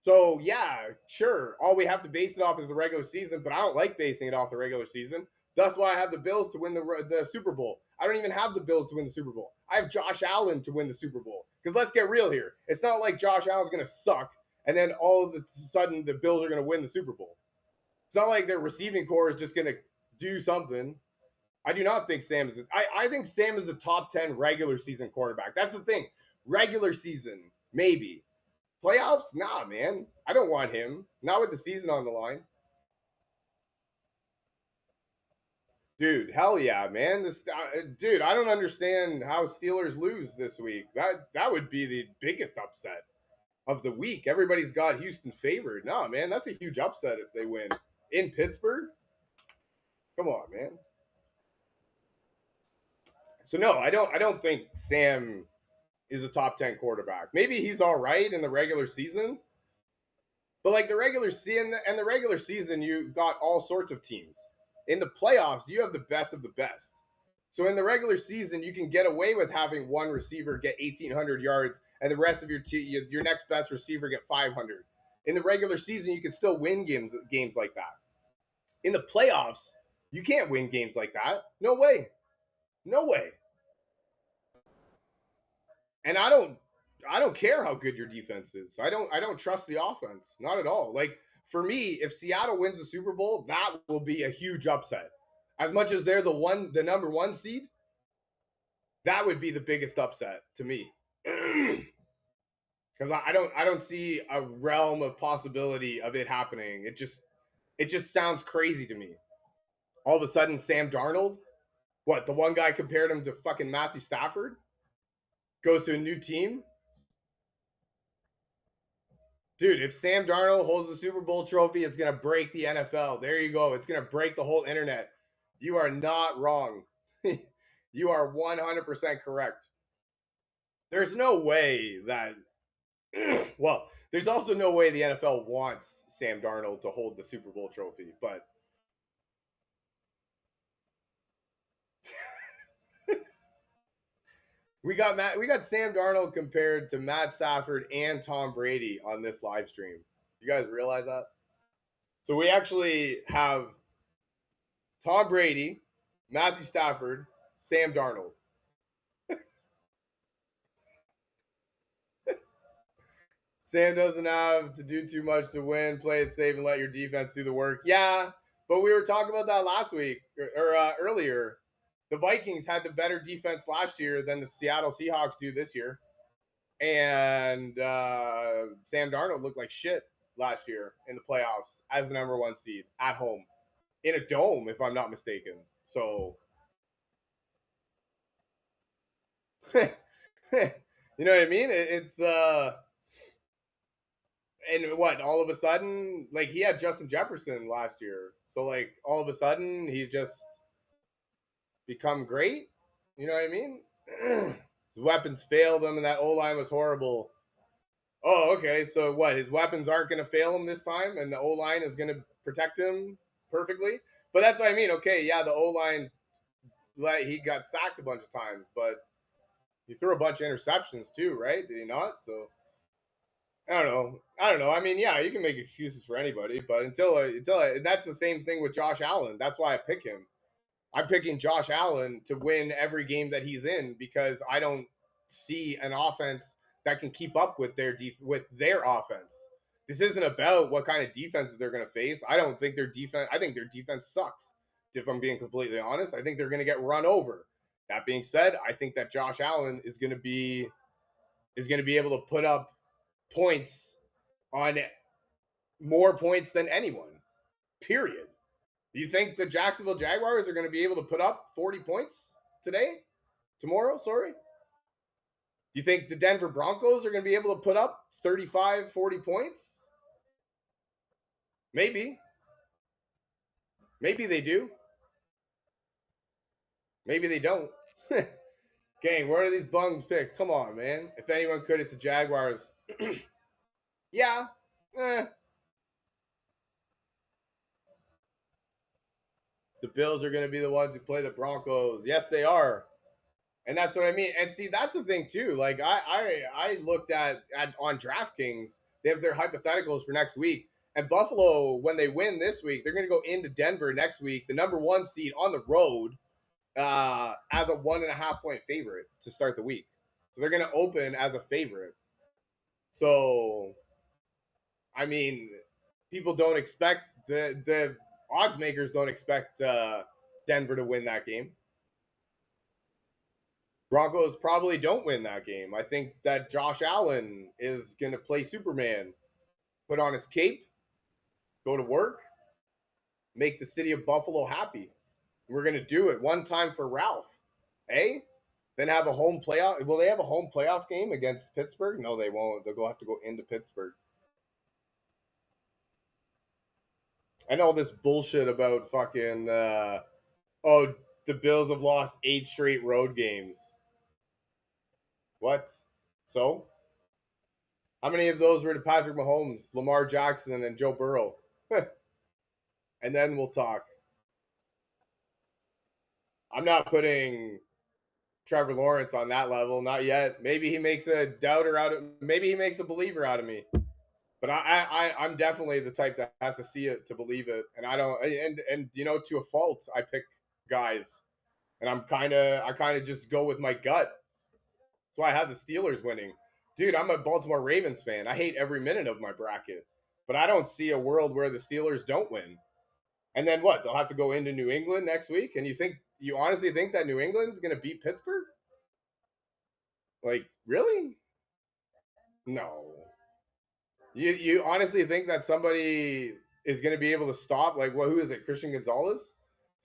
So yeah, sure. All we have to base it off is the regular season, but I don't like basing it off the regular season. That's why I have the Bills to win the Super Bowl. I don't even have the Bills to win the Super Bowl. I have Josh Allen to win the Super Bowl. Because let's get real here. It's not like Josh Allen's going to suck, and then all of a sudden the Bills are going to win the Super Bowl. It's not like their receiving core is just going to do something. I do not think Sam is I think Sam is a top 10 regular season quarterback. That's the thing. Regular season, maybe. Playoffs? Nah, man. I don't want him. Not with the season on the line. Dude, hell yeah, man. Dude, I don't understand how Steelers lose this week. That would be the biggest upset of the week. Everybody's got Houston favored. No, man, that's a huge upset if they win in Pittsburgh. Come on, man. So no, I don't think Sam is a top 10 quarterback. Maybe he's all right in the regular season. But like the regular season, you got all sorts of teams. In the playoffs, you have the best of the best. So in the regular season, you can get away with having one receiver get 1,800 yards and the rest of your next best receiver get 500. In the regular season, you can still win games like that. In the playoffs, you can't win games like that. No way. No way. And I don't care how good your defense is. I don't trust the offense. Not at all. Like for me, if Seattle wins the Super Bowl, that will be a huge upset. As much as they're the number 1 seed, that would be the biggest upset to me. Because I don't see a realm of possibility of it happening. It just sounds crazy to me. All of a sudden, Sam Darnold, what, the one guy compared him to fucking Matthew Stafford, goes to a new team. Dude, if Sam Darnold holds the Super Bowl trophy, it's going to break the NFL. There you go. It's going to break the whole internet. You are not wrong. You are 100% correct. There's no way that well, there's also no way the NFL wants Sam Darnold to hold the Super Bowl trophy, but we got Sam Darnold compared to Matt Stafford and Tom Brady on this live stream. You guys realize that? So we actually have Tom Brady, Matthew Stafford, Sam Darnold. Sam doesn't have to do too much to win. Play it safe and let your defense do the work. Yeah, but we were talking about that last week or earlier. The Vikings had the better defense last year than the Seattle Seahawks do this year. And Sam Darnold looked like shit last year in the playoffs as the number 1 seed at home in a dome, if I'm not mistaken. So You know what I mean? It's and what all of a sudden, like he had Justin Jefferson last year, so like all of a sudden he's just become great. You know what I mean? His weapons failed him, and that O line was horrible. Oh, okay. So what? His weapons aren't going to fail him this time, and the O line is going to protect him perfectly. But that's what I mean. Okay, yeah, the O line, like he got sacked a bunch of times, but he threw a bunch of interceptions too, right? Did he not? So I don't know. I don't know. I mean, yeah, you can make excuses for anybody, but that's the same thing with Josh Allen. That's why I pick him. I'm picking Josh Allen to win every game that he's in because I don't see an offense that can keep up with with their offense. This isn't about what kind of defenses they're going to face. I don't think their defense. I think their defense sucks. If I'm being completely honest, I think they're going to get run over. That being said, I think that Josh Allen is going to be able to put up points on more points than anyone. Period. Do you think the Jacksonville Jaguars are going to be able to put up 40 points today? Tomorrow, sorry? Do you think the Denver Broncos are going to be able to put up 35, 40 points? Maybe. Maybe they do. Maybe they don't. Gang, where are these bums picks? Come on, man. If anyone could, it's the Jaguars. Yeah. The Bills are going to be the ones who play the Broncos. Yes, they are. And that's what I mean. And see, that's the thing too. Like I looked at on DraftKings, they have their hypotheticals for next week. And Buffalo, when they win this week, they're going to go into Denver next week, the number one seed on the road, as a 1.5 point favorite to start the week. So they're going to open as a favorite. So, I mean, people don't expect the odds makers don't expect Denver to win that game. Broncos probably don't win that game. I think that Josh Allen is going to play Superman, put on his cape, go to work, make the city of Buffalo happy. We're going to do it one time for Ralph. Eh? Then have a home playoff. Will they have a home playoff game against Pittsburgh? No, they won't. They'll have to go into Pittsburgh. I know this bullshit about fucking, oh, the Bills have lost 8 straight road games. What? So? How many of those were to Patrick Mahomes, Lamar Jackson, and Joe Burrow? And then we'll talk. I'm not putting Trevor Lawrence on that level, not yet. Maybe he makes a doubter out of. Maybe he makes a believer out of me. But I'm definitely the type that has to see it to believe it, and I don't. And you know, to a fault, I pick guys, and I kind of just go with my gut. That's why I have the Steelers winning. Dude, I'm a Baltimore Ravens fan. I hate every minute of my bracket. But I don't see a world where the Steelers don't win. And then what? They'll have to go into New England next week? And you honestly think that New England's going to beat Pittsburgh? Like, really? No. You honestly think that somebody is going to be able to stop, like, who is it? Christian Gonzalez? Is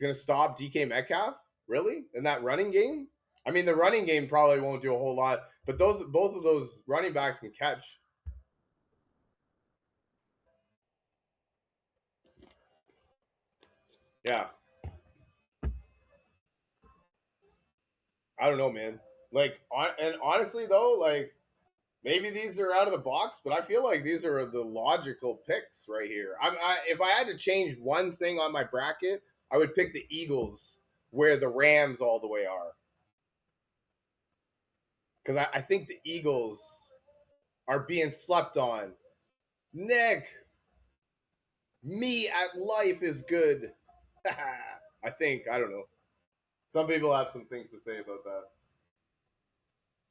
going to stop DK Metcalf? Really? In that running game? I mean, the running game probably won't do a whole lot, but both of those running backs can catch. Yeah. I don't know, man. Like, and honestly though, like maybe these are out of the box, but I feel like these are the logical picks right here. If I had to change one thing on my bracket, I would pick the Eagles where the Rams all the way are, because I think the Eagles are being slept on. Nick, me at life is good. I think. I don't know. Some people have some things to say about that.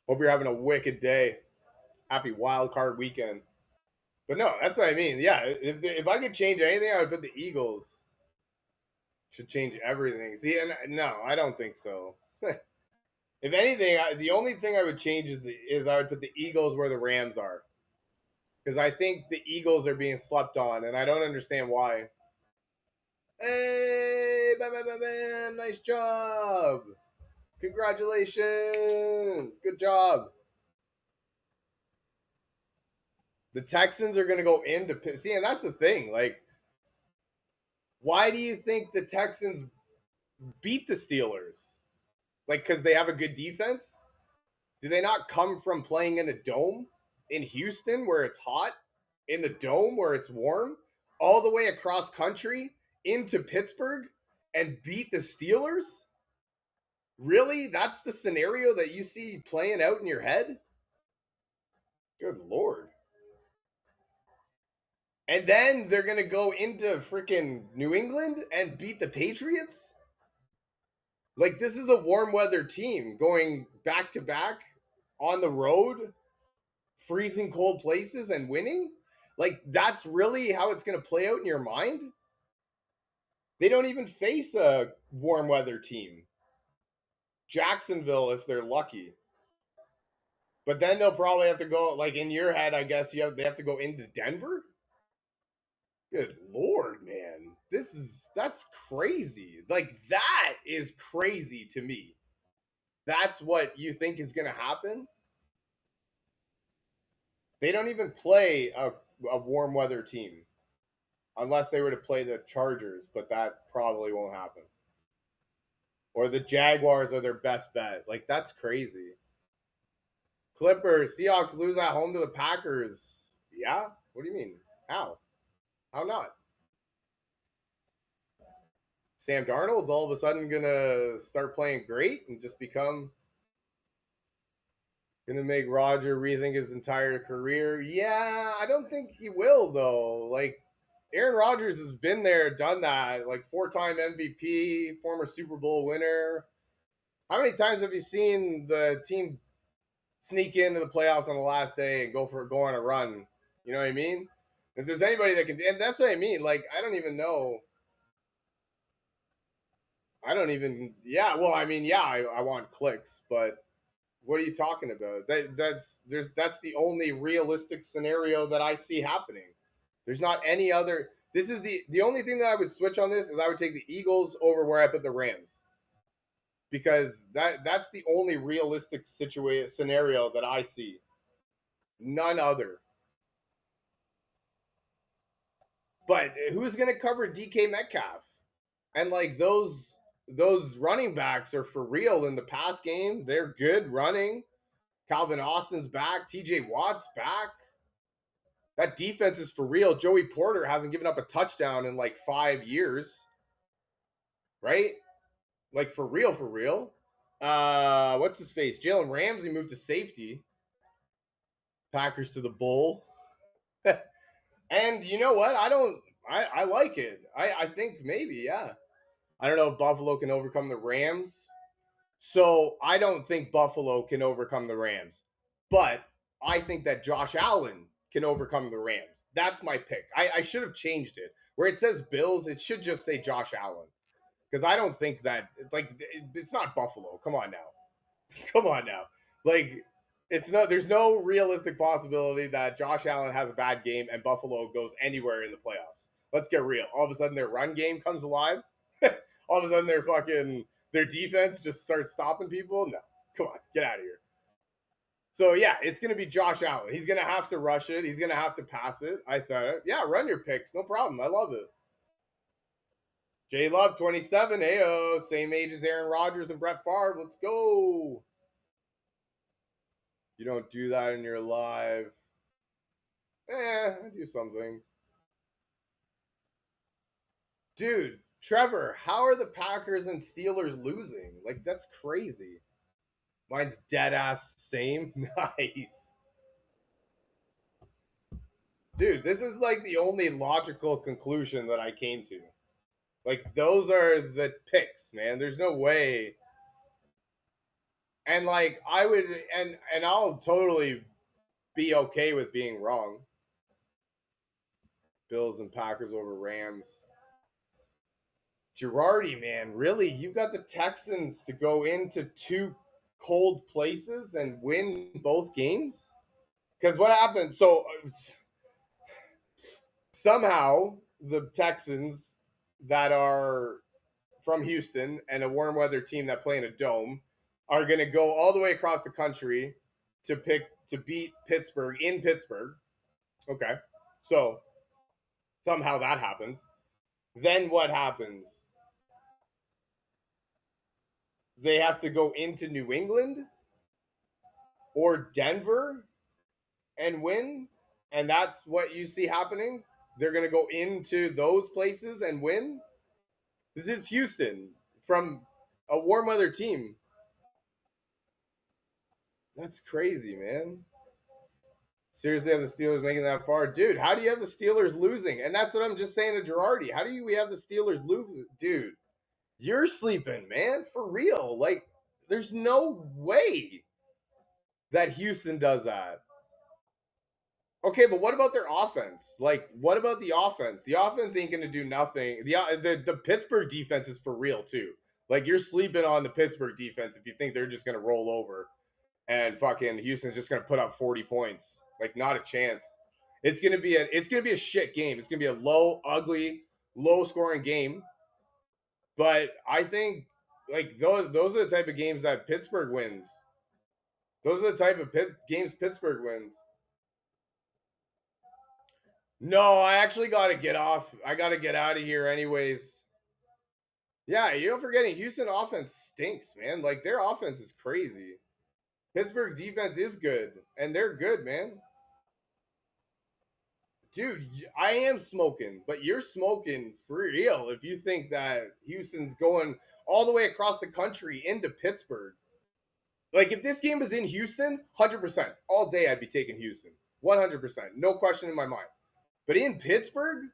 Hope you're having a wicked day. Happy wild card weekend. But no, that's what I mean. Yeah, if I could change anything, I would put the Eagles. Should change everything. See, and no, I don't think so. If anything, the only thing I would change is I would put the Eagles where the Rams are, because I think the Eagles are being slept on, and I don't understand why. Hey, bam, bam, bam, bam, nice job! Congratulations, good job. The Texans are going to go into see, and that's the thing. Like, why do you think the Texans beat the Steelers? Like, because they have a good defense? Do they not come from playing in a dome in Houston where it's hot, in the dome where it's warm, all the way across country into Pittsburgh and beat the Steelers? Really? That's the scenario that you see playing out in your head? Good Lord. And then they're going to go into freaking New England and beat the Patriots? Like, this is a warm weather team going back to back on the road, freezing cold places and winning? Like, that's really how it's going to play out in your mind? They don't even face a warm weather team. Jacksonville, if they're lucky. But then they'll probably have to go, like, in your head, I guess they have to go into Denver? Good Lord, man. That's crazy. Like, that is crazy to me. That's what you think is going to happen? They don't even play a warm weather team unless they were to play the Chargers, but that probably won't happen. Or the Jaguars are their best bet. Like, that's crazy. Clippers, Seahawks lose at home to the Packers. Yeah? What do you mean? How? How not? Sam Darnold's all of a sudden going to start playing great and just become going to make Roger rethink his entire career. Yeah, I don't think he will, though. Like, Aaron Rodgers has been there, done that. Like, 4-time MVP, former Super Bowl winner. How many times have you seen the team sneak into the playoffs on the last day and go on a run? You know what I mean? If there's anybody that can, and that's what I mean. Like, I don't even know. Yeah, well, I mean, yeah, I want clicks, but what are you talking about? That's the only realistic scenario that I see happening. There's not any other. This is the only thing that I would switch on this is I would take the Eagles over where I put the Rams, because that's the only realistic scenario that I see. None other. But who's going to cover DK Metcalf? And like those running backs are for real in the pass game. They're good running. Calvin Austin's back. TJ Watt's back. That defense is for real. Joey Porter hasn't given up a touchdown in like 5 years. Right? Like, for real, for real. What's his face? Jalen Ramsey moved to safety. Packers to the bowl. And you know what? I like it. I think maybe, yeah. I don't know if Buffalo can overcome the Rams. So I don't think Buffalo can overcome the Rams. But I think that Josh Allen can overcome the Rams. That's my pick. I should have changed it. Where it says Bills, it should just say Josh Allen. Because I don't think that, like, it's not Buffalo. Come on now. Come on now. Like, there's no realistic possibility that Josh Allen has a bad game and Buffalo goes anywhere in the playoffs. Let's get real. All of a sudden their run game comes alive. All of a sudden their defense just starts stopping people. No. Come on. Get out of here. So, yeah, it's going to be Josh Allen. He's going to have to rush it. He's going to have to pass it. I thought, yeah, run your picks. No problem. I love it. J Love, 27. Ayo. Same age as Aaron Rodgers and Brett Favre. Let's go. You don't do that in your life. I do some things. Dude, Trevor, how are the Packers and Steelers losing? Like, that's crazy. Mine's dead ass same. Nice. Dude, this is like the only logical conclusion that I came to. Like, those are the picks, man. There's no way. And like I would and I'll totally be okay with being wrong. Bills and Packers over Rams. Girardi, man, really? You got the Texans to go into 2 cold places and win both games? Because what happened? So somehow the Texans that are from Houston and a warm weather team that play in a dome are going to go all the way across the country to beat Pittsburgh in Pittsburgh. Okay. So somehow that happens. Then what happens? They have to go into New England or Denver and win. And that's what you see happening. They're going to go into those places and win. This is Houston from a warm weather team. That's crazy, man. Seriously, have the Steelers making that far? Dude, how do you have the Steelers losing? And that's what I'm just saying to Girardi. How do we have the Steelers losing? Dude, you're sleeping, man. For real. Like, there's no way that Houston does that. Okay, but what about their offense? Like, what about the offense? The offense ain't going to do nothing. The Pittsburgh defense is for real, too. Like, you're sleeping on the Pittsburgh defense if you think they're just going to roll over and fucking Houston's just going to put up 40 points. Like, not a chance. It's going to be a shit game. It's going to be a low, ugly, low scoring game. But I think like those are the type of games that Pittsburgh wins. Those are the type of games Pittsburgh wins. No, I actually got to get off. I got to get out of here anyways. Yeah, you're forgetting Houston offense stinks, man. Like their offense is crazy. Pittsburgh defense is good, and they're good, man. Dude, I am smoking, but you're smoking for real if you think that Houston's going all the way across the country into Pittsburgh. Like, if this game was in Houston, 100%, all day I'd be taking Houston. 100%, no question in my mind. But in Pittsburgh,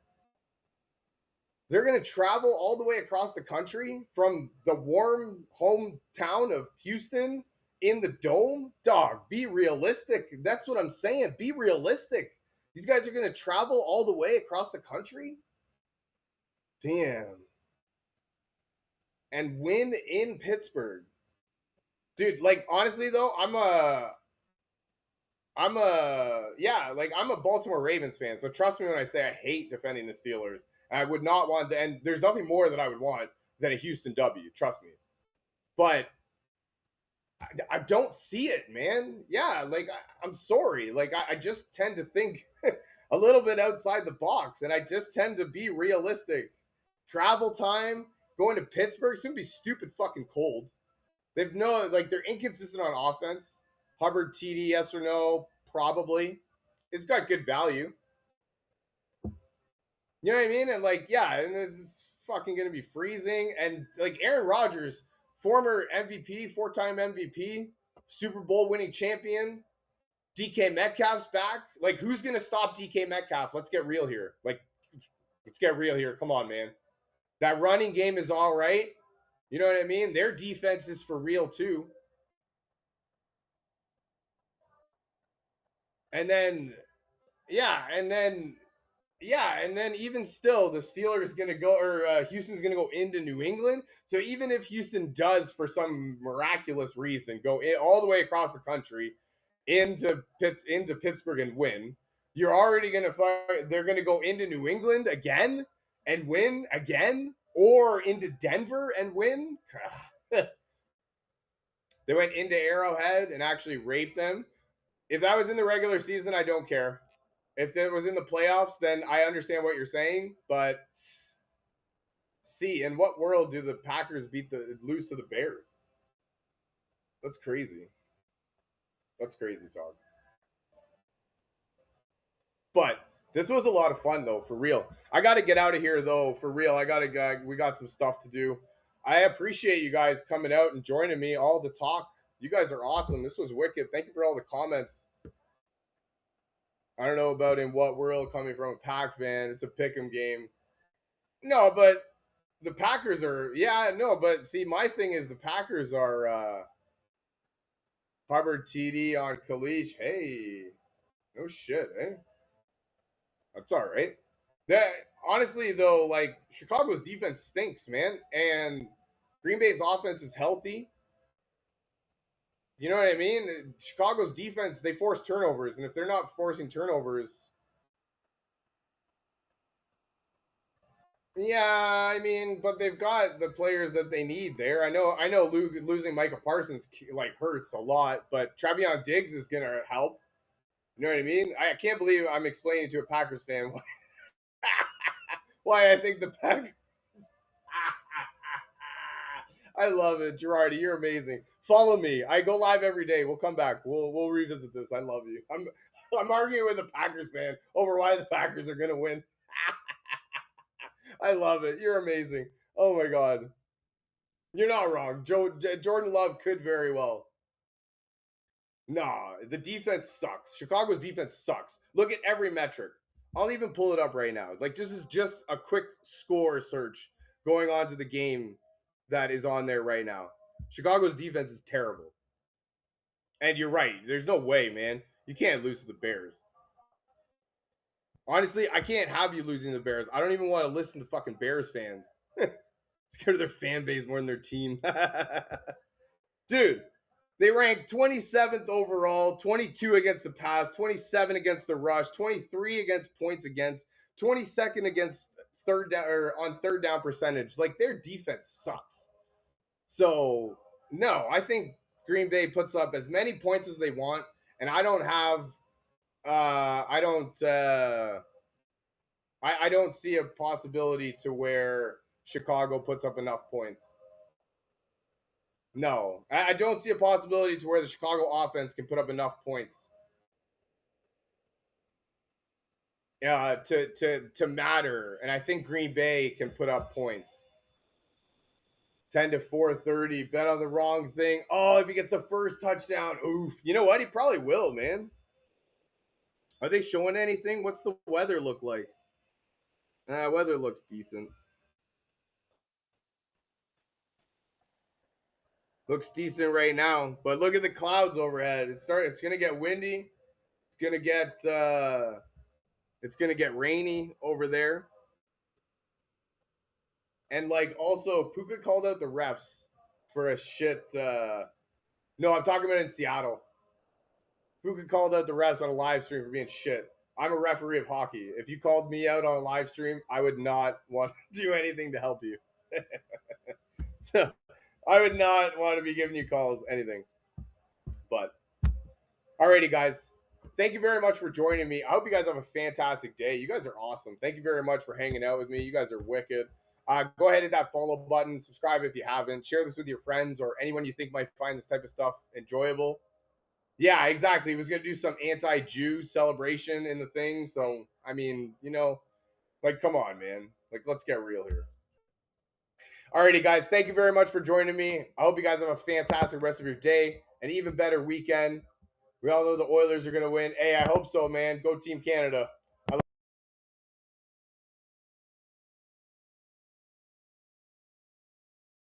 they're going to travel all the way across the country from the warm hometown of Houston in the dome. Dog, be realistic. That's what I'm saying. Be realistic. These guys are going to travel all the way across the country? Damn. And win in Pittsburgh. Dude, like, honestly, though, I'm a Baltimore Ravens fan. So trust me when I say I hate defending the Steelers. I would not want to, and there's nothing more that I would want than a Houston W. Trust me. But I don't see it, man. Yeah, like, I'm sorry. Like, I just tend to think a little bit outside the box, and I just tend to be realistic. Travel time, going to Pittsburgh, it's going to be stupid fucking cold. They're inconsistent on offense. Hubbard TD, yes or no? Probably. It's got good value. You know what I mean? And like, yeah, and it's fucking gonna be freezing. And like Aaron Rodgers, former MVP, 4-time MVP, Super Bowl winning champion, DK Metcalf's back. Like, who's gonna stop DK Metcalf? Let's get real here. Come on, man. That running game is all right. You know what I mean? Their defense is for real too. And then even still, the Steelers going to go, or Houston's going to go into New England. So even if Houston does, for some miraculous reason, go all the way across the country into Pittsburgh and win, you're already going to they're going to go into New England again and win again, or into Denver and win. They went into Arrowhead and actually raped them. If that was in the regular season, I don't care. If it was in the playoffs, then I understand what you're saying. But see, in what world do the Packers lose to the Bears? That's crazy. That's crazy talk. But this was a lot of fun, though, for real. I got to get out of here, though, for real. We got some stuff to do. I appreciate you guys coming out and joining me. All the talk. You guys are awesome. This was wicked. Thank you for all the comments. I don't know about in what world coming from a Pack fan. It's a pick'em game. No, but the Packers are, but see, my thing is the Packers are Hubbard TD on Kalish. Hey, no shit, eh? That's all right. That honestly though, like Chicago's defense stinks, man, and Green Bay's offense is healthy. You know what I mean? Chicago's defense, they force turnovers, and if they're not forcing turnovers, yeah, I mean, but they've got the players that they need there. I know. Losing Micah Parsons like hurts a lot, but Travion Diggs is gonna help. You know what I mean? I can't believe I'm explaining to a Packers fan why I think the Packers. I love it, Girardi. You're amazing. Follow me. I go live every day. We'll come back. We'll revisit this. I love you. I'm arguing with a Packers fan over why the Packers are gonna win. I love it. You're amazing. Oh my god. You're not wrong. Jordan Love could very well. Nah, the defense sucks. Chicago's defense sucks. Look at every metric. I'll even pull it up right now. Like, this is just a quick score search going on to the game that is on there right now. Chicago's defense is terrible. And you're right. There's no way, man. You can't lose to the Bears. Honestly, I can't have you losing to the Bears. I don't even want to listen to fucking Bears fans. Scared of their fan base more than their team. Dude, they ranked 27th overall, 22 against the pass, 27 against the rush, 23 against points against, 22nd against third down or on third down percentage. Like, their defense sucks. So no, I think Green Bay puts up as many points as they want, and I don't have I don't see a possibility to where Chicago puts up enough points. No, I don't see a possibility to where the Chicago offense can put up enough points. To matter, and I think Green Bay can put up points. 10 to 430. Bet on the wrong thing. Oh, if he gets the first touchdown, oof. You know what? He probably will, man. Are they showing anything? What's the weather look like? Weather looks decent. Looks decent right now, but look at the clouds overhead. It's gonna get windy. It's gonna get rainy over there. And like also Puka called out the refs for a shit no, I'm talking about in Seattle. Puka called out the refs on a live stream for being shit. I'm a referee of hockey. If you called me out on a live stream, I would not want to do anything to help you. So I would not want to be giving you calls, anything. But alrighty, guys. Thank you very much for joining me. I hope you guys have a fantastic day. You guys are awesome. Thank you very much for hanging out with me. You guys are wicked. Go ahead and hit that follow button. Subscribe if you haven't. Share this with your friends or anyone you think might find this type of stuff enjoyable. Yeah, exactly. He was going to do some anti-Jew celebration in the thing. So, I mean, like, come on, man. Like, let's get real here. Alrighty, guys. Thank you very much for joining me. I hope you guys have a fantastic rest of your day, an even better weekend. We all know the Oilers are going to win. Hey, I hope so, man. Go Team Canada.